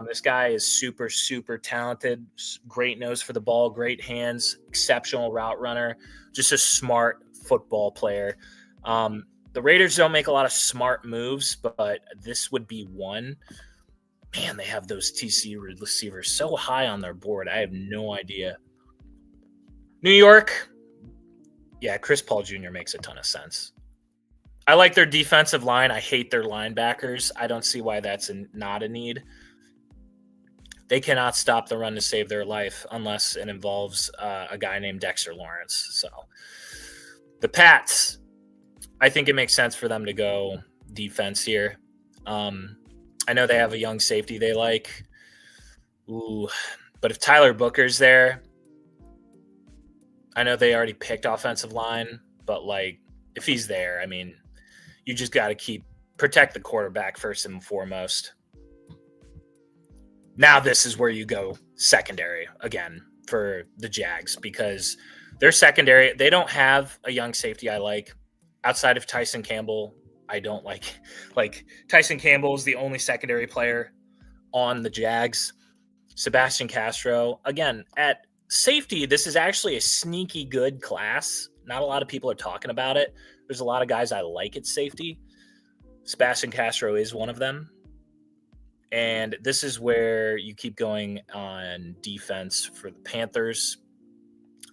S1: This guy is super, super talented, great nose for the ball, great hands, exceptional route runner, just a smart football player. The Raiders don't make a lot of smart moves, but this would be one. Man, they have those TCU receivers so high on their board. I have no idea. New York, yeah, Chris Paul Jr. makes a ton of sense. I like their defensive line. I hate their linebackers. I don't see why that's not a need. They cannot stop the run to save their life unless it involves a guy named Dexter Lawrence. So the Pats, I think it makes sense for them to go defense here. I know they have a young safety they like. Ooh, but if Tyler Booker's there, I know they already picked offensive line, but like if he's there, I mean, you just got to protect the quarterback first and foremost. Now this is where you go secondary again for the Jags, because their secondary, they don't have a young safety I like outside of Tyson Campbell. I don't like Tyson Campbell is the only secondary player on the Jags. Sebastian Castro, again, at safety, this is actually a sneaky good class. Not a lot of people are talking about it. There's a lot of guys I like at safety. Sebastian Castro is one of them. And this is where you keep going on defense for the Panthers.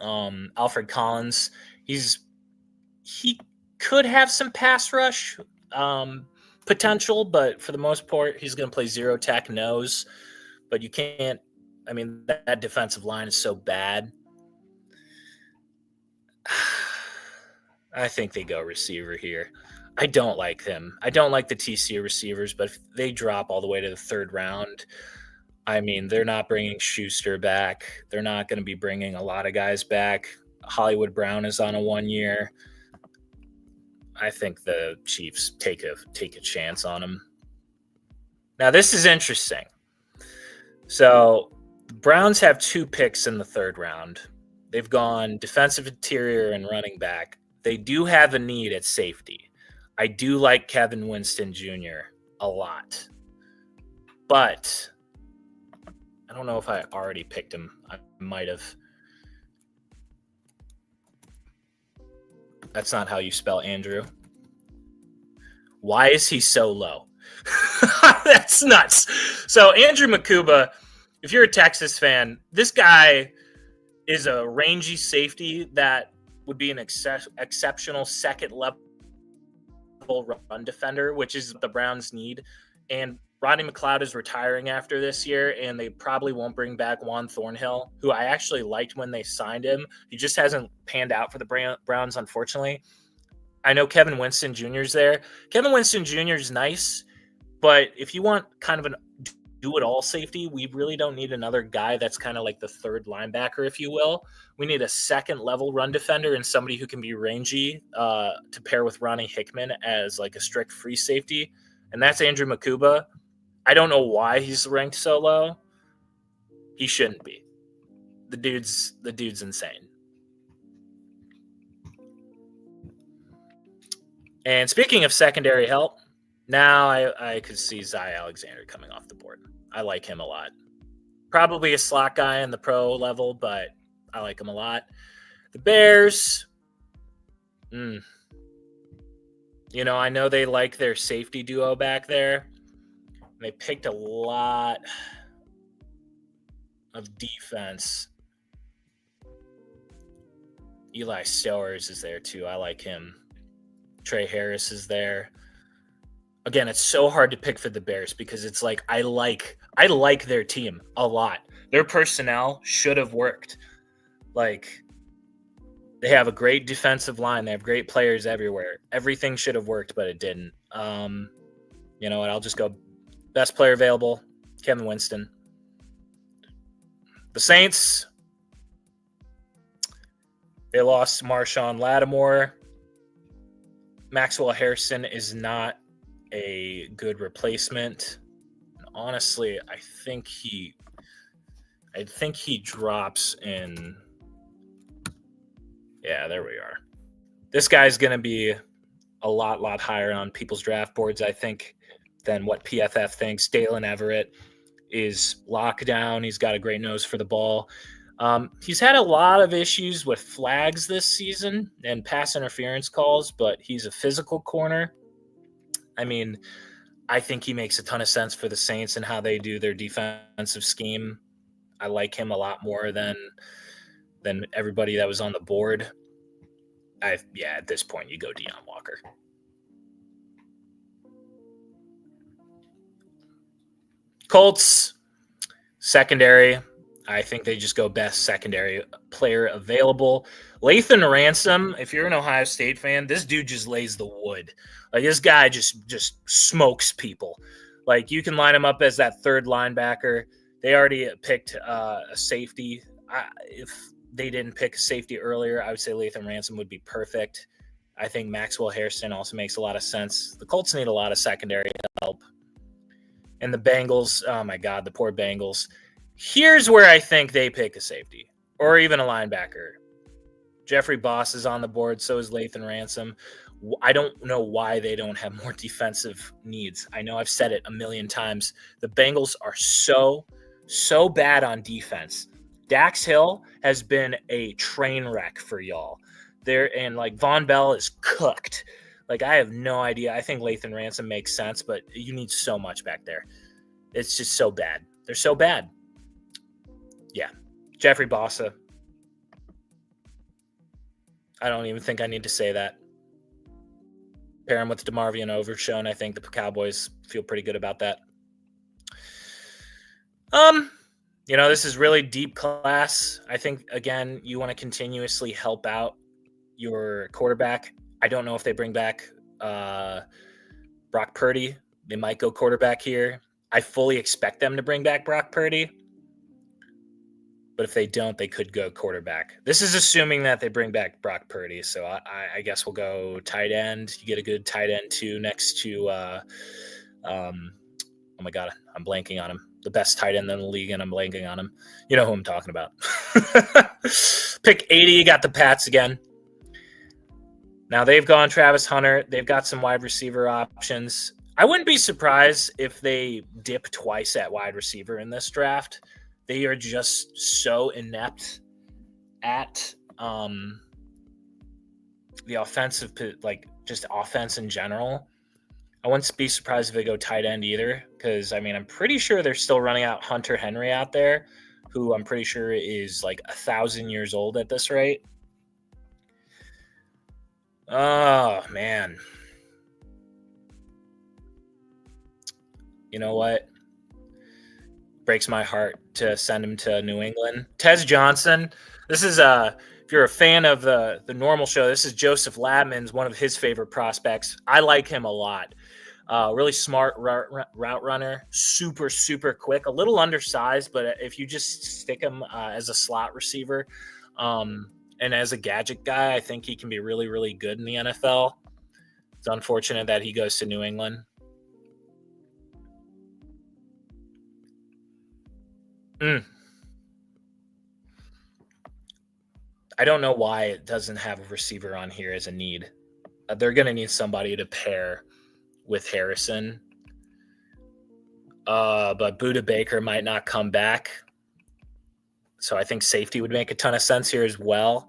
S1: Alfred Collins, he could have some pass rush potential, but for the most part, he's going to play zero tech nose. But you can't. I mean, that defensive line is so bad. I think they go receiver here. I don't like them. I don't like the TCU receivers, but if they drop all the way to the third round, I mean, they're not bringing Schuster back. They're not going to be bringing a lot of guys back. Hollywood Brown is on a 1 year. I think the Chiefs take a chance on him. Now, this is interesting. So the Browns have 2 picks in the third round. They've gone defensive interior and running back. They do have a need at safety. I do like Kevin Winston Jr. a lot. But I don't know if I already picked him. I might have. That's not how you spell Andrew. Why is he so low? That's nuts. So Andrew Makuba, if you're a Texas fan, this guy is a rangy safety that would be an exceptional second level run defender, which is the Browns need. And Rodney McLeod is retiring after this year, and they probably won't bring back Juan Thornhill, who I actually liked when they signed him. He just hasn't panned out for the Browns, unfortunately. I know Kevin Winston Jr. is there. Kevin Winston Jr. is nice, but if you want kind of an do-it-all safety, we really don't need another guy that's kind of like the third linebacker, if you will. We need a second-level run defender and somebody who can be rangy to pair with Ronnie Hickman as like a strict free safety, and that's Andrew Makuba. I don't know why he's ranked so low. He shouldn't be. The dude's insane. And speaking of secondary help, now I could see Zy Alexander coming off the board. I like him a lot. Probably a slot guy in the pro level, but I like him a lot. The Bears, I know they like their safety duo back there. They picked a lot of defense. Eli Stowers is there too. I like him. Trey Harris is there. Again, it's so hard to pick for the Bears because it's like I like their team a lot. Their personnel should have worked. Like, they have a great defensive line. They have great players everywhere. Everything should have worked, but it didn't. You know what? I'll just go best player available, Kevin Winston. The Saints, they lost Marshawn Lattimore. Maxwell Harrison is not a good replacement. And honestly, I think he drops in. Yeah, there we are. This guy's going to be a lot higher on people's draft boards, I think, than what PFF thinks. Dalen Everett is locked down. He's got a great nose for the ball. He's had a lot of issues with flags this season and pass interference calls, but he's a physical corner. I mean, I think he makes a ton of sense for the Saints and how they do their defensive scheme. I like him a lot more than everybody that was on the board. At this point, you go Deion Walker. Colts, secondary. I think they just go best secondary player available. Lathan Ransom, if you're an Ohio State fan, this dude just lays the wood. Like, this guy just smokes people. Like, you can line him up as that third linebacker. They already picked a safety. If they didn't pick a safety earlier, I would say Lathan Ransom would be perfect. I think Maxwell Harrison also makes a lot of sense. The Colts need a lot of secondary help. And the Bengals, oh my God, the poor Bengals. Here's where I think they pick a safety or even a linebacker. Jeffrey Boss is on the board, so is Lathan Ransom. I don't know why they don't have more defensive needs. I know I've said it a million times. The Bengals are so bad on defense. Dax Hill has been a train wreck for y'all. And Von Bell is cooked. Like, I have no idea. I think Lathan Ransom makes sense, but you need so much back there. It's just so bad. They're so bad. Yeah. Jeffrey Bossa. I don't even think I need to say that. Pair him with DeMarvion Overshown. I think the Cowboys feel pretty good about that. This is really deep class. I think, again, you want to continuously help out your quarterback. I don't know if they bring back Brock Purdy. They might go quarterback here. I fully expect them to bring back Brock Purdy. But if they don't, they could go quarterback. This is assuming that they bring back Brock Purdy. So I guess we'll go tight end. You get a good tight end too next to oh my God, I'm blanking on him. The best tight end in the league, and I'm blanking on him. You know who I'm talking about. Pick 80, you got the Pats again. Now they've gone Travis Hunter. They've got some wide receiver options. I wouldn't be surprised if they dip twice at wide receiver in this draft. They are just so inept at the offensive, just offense in general. I wouldn't be surprised if they go tight end either, because, I'm pretty sure they're still running out Hunter Henry out there, who I'm pretty sure is 1,000 years old at this rate. Oh, man. You know what? Breaks my heart to send him to New England. Tez Johnson. This is if you're a fan of the normal show, this is Joseph Ladman's one of his favorite prospects. I like him a lot. Really smart route runner, super quick, a little undersized, but if you just stick him as a slot receiver and as a gadget guy, I think he can be really good in the NFL. It's unfortunate that he goes to New England. I don't know why it doesn't have a receiver on here as a need. They're going to need somebody to pair with Harrison. But Budda Baker might not come back. So I think safety would make a ton of sense here as well.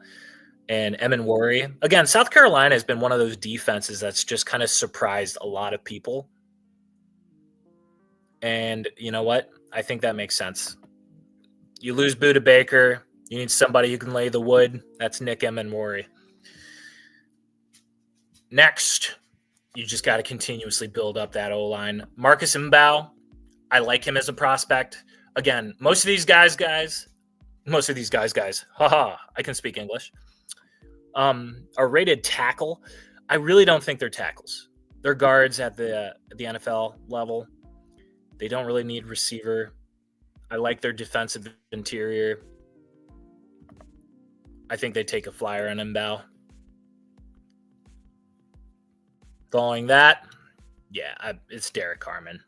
S1: And Emenwari. Again, South Carolina has been one of those defenses that's just kind of surprised a lot of people. And you know what? I think that makes sense. You lose Budda Baker. You need somebody who can lay the wood. That's Nick Emenwari. Next, you just got to continuously build up that O-line. Marcus Mbow, I like him as a prospect. Again, most of these guys, haha, I can speak English, are rated tackle. I really don't think they're tackles. They're guards at the NFL level. They don't really need receiver. I like their defensive interior. I think they take a flyer on Mbow. Following that, it's Derek Harmon.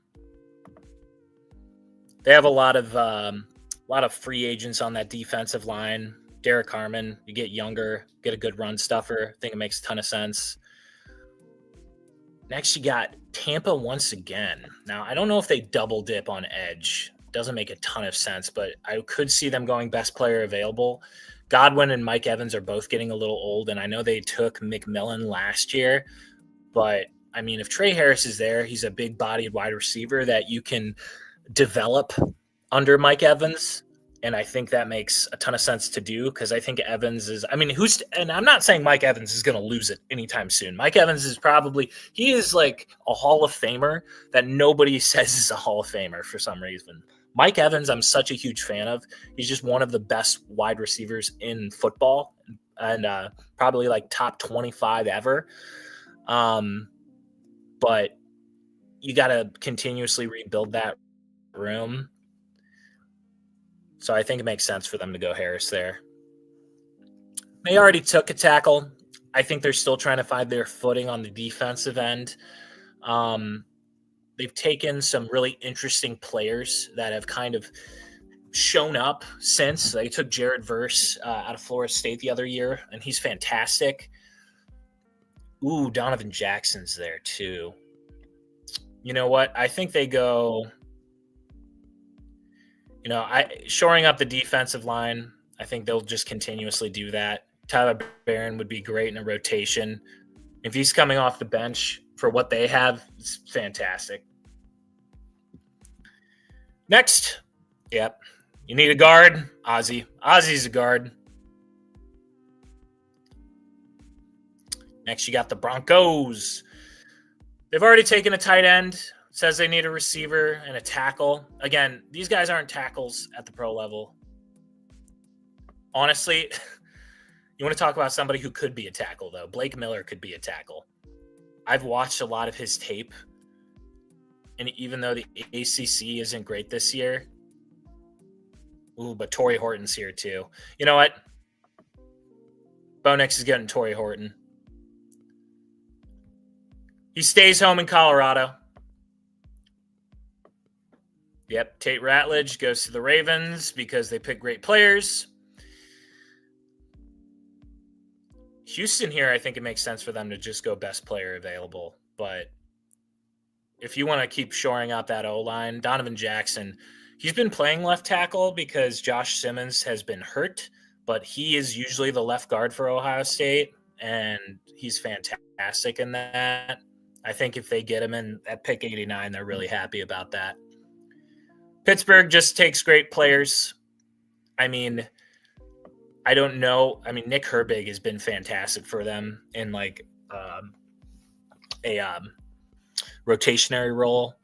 S1: They have a lot of free agents on that defensive line. Derek Harmon, you get younger, get a good run stuffer. I think it makes a ton of sense. Next, you got Tampa once again. Now, I don't know if they double dip on edge. Doesn't make a ton of sense, but I could see them going best player available. Godwin and Mike Evans are both getting a little old, and I know they took McMillan last year, but I mean, if Trey Harris is there, he's a big-bodied wide receiver that you can develop under Mike Evans, and I think that makes a ton of sense to do because I think Evans is – I mean, and I'm not saying Mike Evans is going to lose it anytime soon. Mike Evans is he is like a Hall of Famer that nobody says is a Hall of Famer for some reason. Mike Evans, I'm such a huge fan of. He's just one of the best wide receivers in football and probably like top 25 ever. But you got to continuously rebuild that room. So I think it makes sense for them to go Harris there. They already took a tackle. I think they're still trying to find their footing on the defensive end. They've taken some really interesting players that have kind of shown up since. They took Jared Verse out of Florida State the other year, and he's fantastic. Ooh, Donovan Jackson's there too. You know what? I think they go, shoring up the defensive line. I think they'll just continuously do that. Tyler Barron would be great in a rotation. If he's coming off the bench for what they have, it's fantastic. Next, you need a guard. Ozzy's a guard. Next, you got the Broncos. They've already taken a tight end. Says they need a receiver and a tackle. Again, these guys aren't tackles at the pro level. Honestly, you want to talk about somebody who could be a tackle, though. Blake Miller could be a tackle. I've watched a lot of his tape, and even though the ACC isn't great this year, but Torrey Horton's here too. You know what? Bo Nix is getting Torrey Horton. He stays home in Colorado. Yep, Tate Ratledge goes to the Ravens because they pick great players. Houston here, I think it makes sense for them to just go best player available. But if you want to keep shoring up that O-line, Donovan Jackson, he's been playing left tackle because Josh Simmons has been hurt, but he is usually the left guard for Ohio State, and he's fantastic in that. I think if they get him in at pick 89, they're really happy about that. Pittsburgh just takes great players. I mean, I don't know. I mean, Nick Herbig has been fantastic for them in like a rotationary role.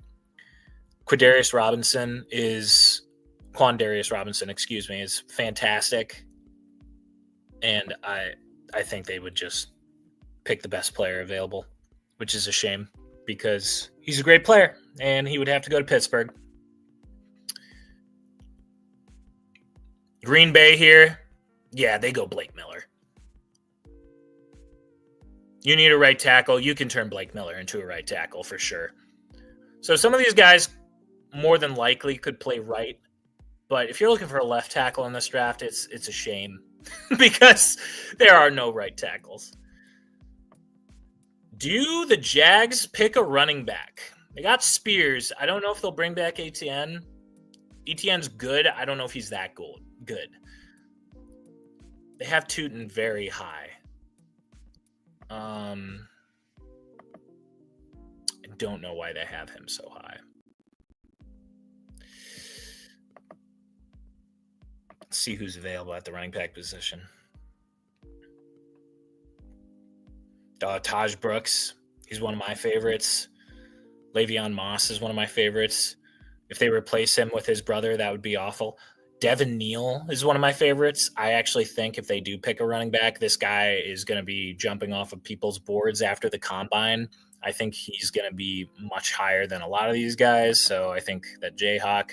S1: Quandarius Robinson, is fantastic. And I think they would just pick the best player available, which is a shame because he's a great player and he would have to go to Pittsburgh. Green Bay here. Yeah, they go Blake Miller. You need a right tackle. You can turn Blake Miller into a right tackle for sure. So some of these guys more than likely could play right. But if you're looking for a left tackle in this draft, it's a shame because there are no right tackles. Do the Jags pick a running back? They got Spears. I don't know if they'll bring back Etienne. Etienne's good. I don't know if he's that good. They have Tootin very high. I don't know why they have him so high. Let's see who's available at the running back position. Taj Brooks, he's one of my favorites. Le'Veon Moss is one of my favorites. If they replace him with his brother, that would be awful. Devin Neal is one of my favorites. I actually think if they do pick a running back, this guy is going to be jumping off of people's boards after the combine. I think he's going to be much higher than a lot of these guys. So I think that Jayhawk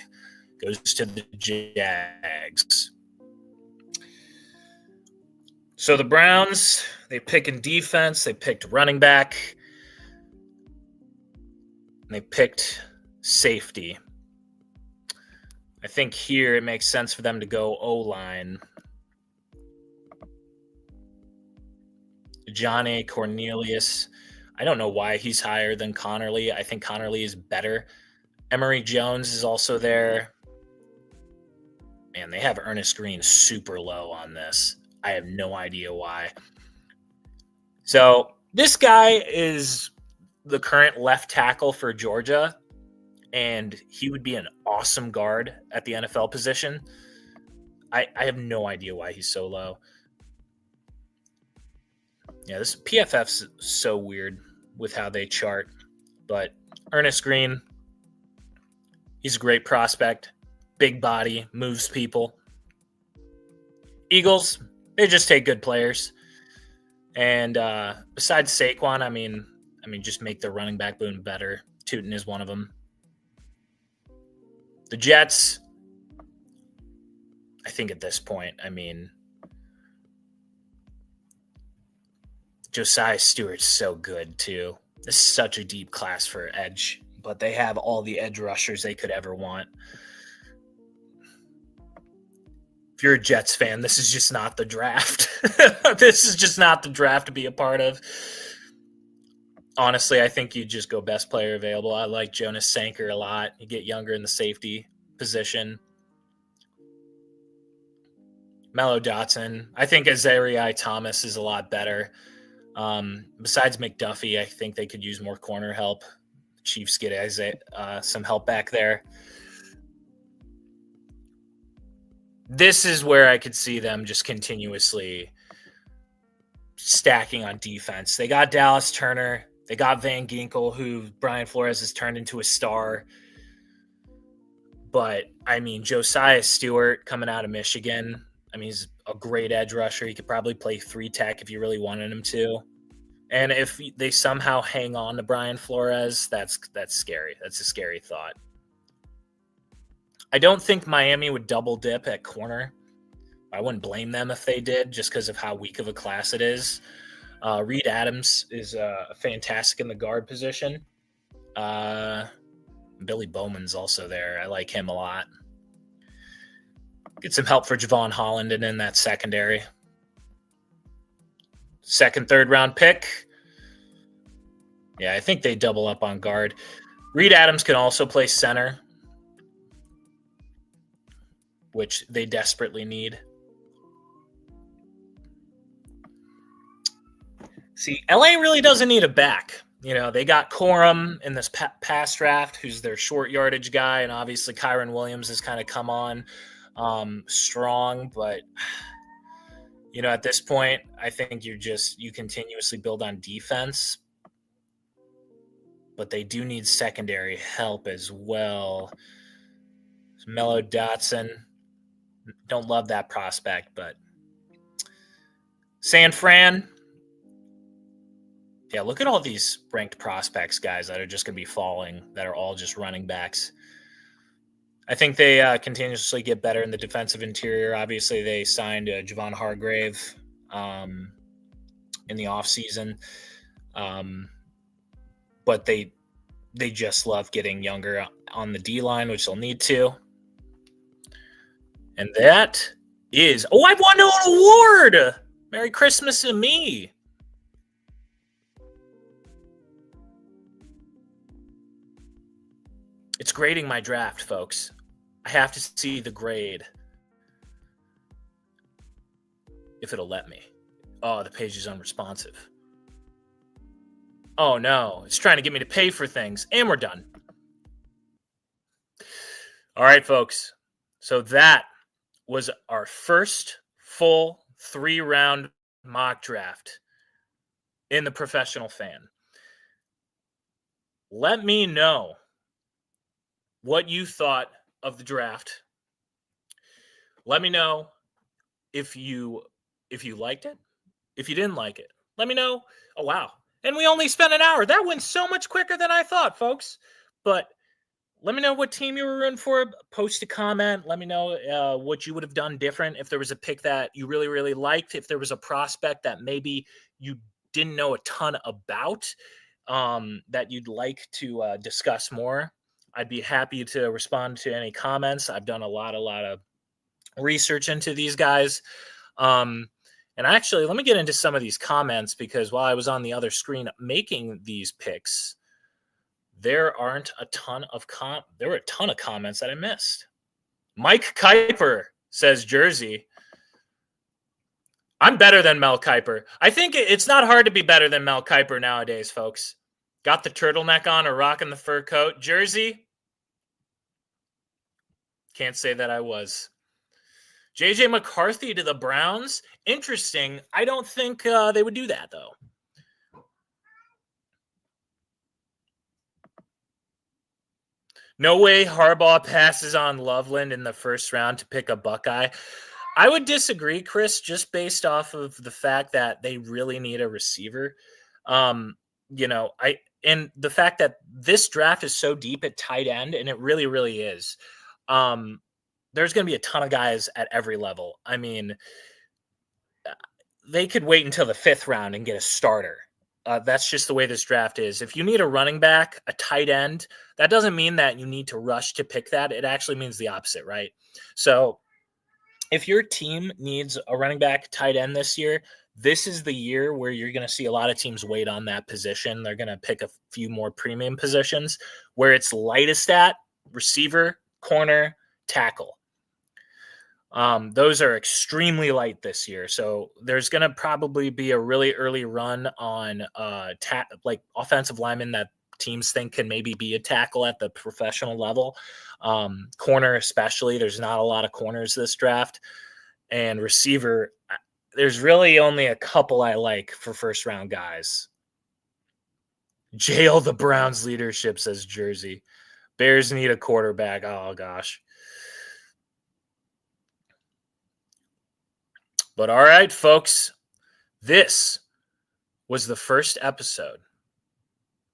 S1: goes to the Jags. So the Browns, they pick in defense. They picked running back. And they picked safety. I think here it makes sense for them to go O-line. John A. Cornelius. I don't know why he's higher than Connerly. I think Connerly is better. Emory Jones is also there. Man, they have Ernest Green super low on this. I have no idea why. So this guy is the current left tackle for Georgia, and he would be an awesome guard at the NFL position. I have no idea why he's so low. Yeah, this PFF's so weird with how they chart. But Ernest Green, he's a great prospect. Big body, moves people. Eagles, they just take good players. And besides Saquon, I mean, just make their running back boom better. Tootin is one of them. The Jets, I think at this point, Josiah Stewart's so good too. This is such a deep class for edge, but they have all the edge rushers they could ever want. If you're a Jets fan, this is just not the draft. This is just not the draft to be a part of. Honestly, I think you just go best player available. I like Jonas Sanker a lot. You get younger in the safety position. Mello Dotson. I think Azariah Thomas is a lot better. Besides McDuffie, I think they could use more corner help. Chiefs get some help back there. This is where I could see them just continuously stacking on defense. They got Dallas Turner. They got Van Ginkel, who Brian Flores has turned into a star. But, Josiah Stewart coming out of Michigan, he's a great edge rusher. He could probably play 3-tech if you really wanted him to. And if they somehow hang on to Brian Flores, that's scary. That's a scary thought. I don't think Miami would double dip at corner. I wouldn't blame them if they did, just because of how weak of a class it is. Reed Adams is fantastic in the guard position. Billy Bowman's also there. I like him a lot. Get some help for Javon Holland and in that secondary. Second, third round pick. Yeah, I think they double up on guard. Reed Adams can also play center, which they desperately need. See, LA really doesn't need a back. They got Corum in this past draft, who's their short yardage guy, and obviously Kyron Williams has kind of come on strong, but at this point, I think you continuously build on defense. but they do need secondary help as well. Mello Dotson, don't love that prospect, but San Fran, yeah, look at all these ranked prospects, guys, that are just going to be falling, that are all just running backs. I think they continuously get better in the defensive interior. Obviously, they signed Javon Hargrave in the offseason. But they just love getting younger on the D-line, which they'll need to. And that is... Oh, I won an award! Merry Christmas to me! It's grading my draft, folks. I have to see the grade. If it'll let me. Oh, the page is unresponsive. Oh, no. It's trying to get me to pay for things. And we're done. All right, folks. So that was our first full 3-round mock draft in the Professional Fan. Let me know what you thought of the draft. Let me know if you liked it, if you didn't like it. Let me know. Oh, wow. And we only spent an hour. That went so much quicker than I thought, folks. But let me know what team you were in for. Post a comment. Let me know what you would have done different if there was a pick that you really, really liked, if there was a prospect that maybe you didn't know a ton about that you'd like to discuss more. I'd be happy to respond to any comments. I've done a lot of research into these guys. And actually, let me get into some of these comments, because while I was on the other screen making these picks, there were a ton of comments that I missed. Mike Kuiper says Jersey. I'm better than Mel Kiper. I think it's not hard to be better than Mel Kiper nowadays, folks. Got the turtleneck on or rocking the fur coat. Jersey. Can't say that I was. JJ McCarthy to the Browns. Interesting. I don't think they would do that, though. No way Harbaugh passes on Loveland in the first round to pick a Buckeye. I would disagree, Chris, just based off of the fact that they really need a receiver. And the fact that this draft is so deep at tight end, and it really, really is. There's going to be a ton of guys at every level. I mean, they could wait until the 5th round and get a starter. That's just the way this draft is. If you need a running back, a tight end, that doesn't mean that you need to rush to pick that. It actually means the opposite, right? So if your team needs a running back, tight end this year, this is the year where you're going to see a lot of teams wait on that position. They're going to pick a few more premium positions. Where it's lightest at, receiver, corner, tackle. Those are extremely light this year. So there's going to probably be a really early run on offensive linemen that teams think can maybe be a tackle at the professional level. Corner especially. There's not a lot of corners this draft. And receiver, there's really only a couple I like for first-round guys. Jail the Browns leadership, says Jersey. Bears need a quarterback. Oh, gosh. But all right, folks, this was the first episode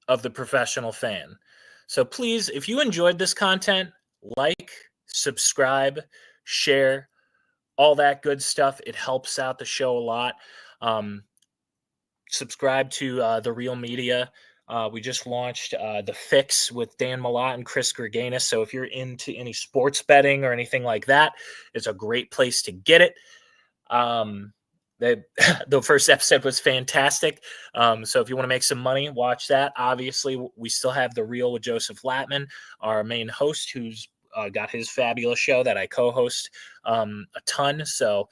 S1: of The Professional Fan. So please, if you enjoyed this content, like, subscribe, share, all that good stuff. It helps out the show a lot. Subscribe to The Real Media. We just launched The Fix with Dan Malott and Chris Gerganis. So if you're into any sports betting or anything like that, it's a great place to get it. The first episode was fantastic. So if you want to make some money, watch that. Obviously, we still have The Real with Joseph Latman, our main host, who's got his fabulous show that I co-host a ton. So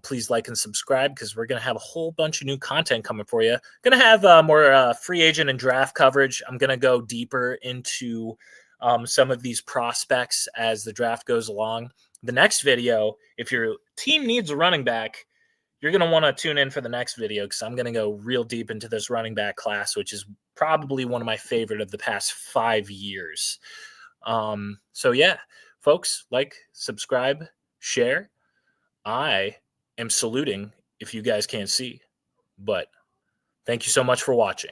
S1: please like and subscribe, because we're going to have a whole bunch of new content coming for you. Going to have more free agent and draft coverage. I'm going to go deeper into some of these prospects as the draft goes along. The next video, if your team needs a running back, you're going to want to tune in for the next video, because I'm going to go real deep into this running back class, which is probably one of my favorite of the past 5 years. So yeah, folks, like, subscribe, share. I am saluting if you guys can't see, but thank you so much for watching.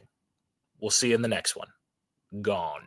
S1: We'll see you in the next one. Gone.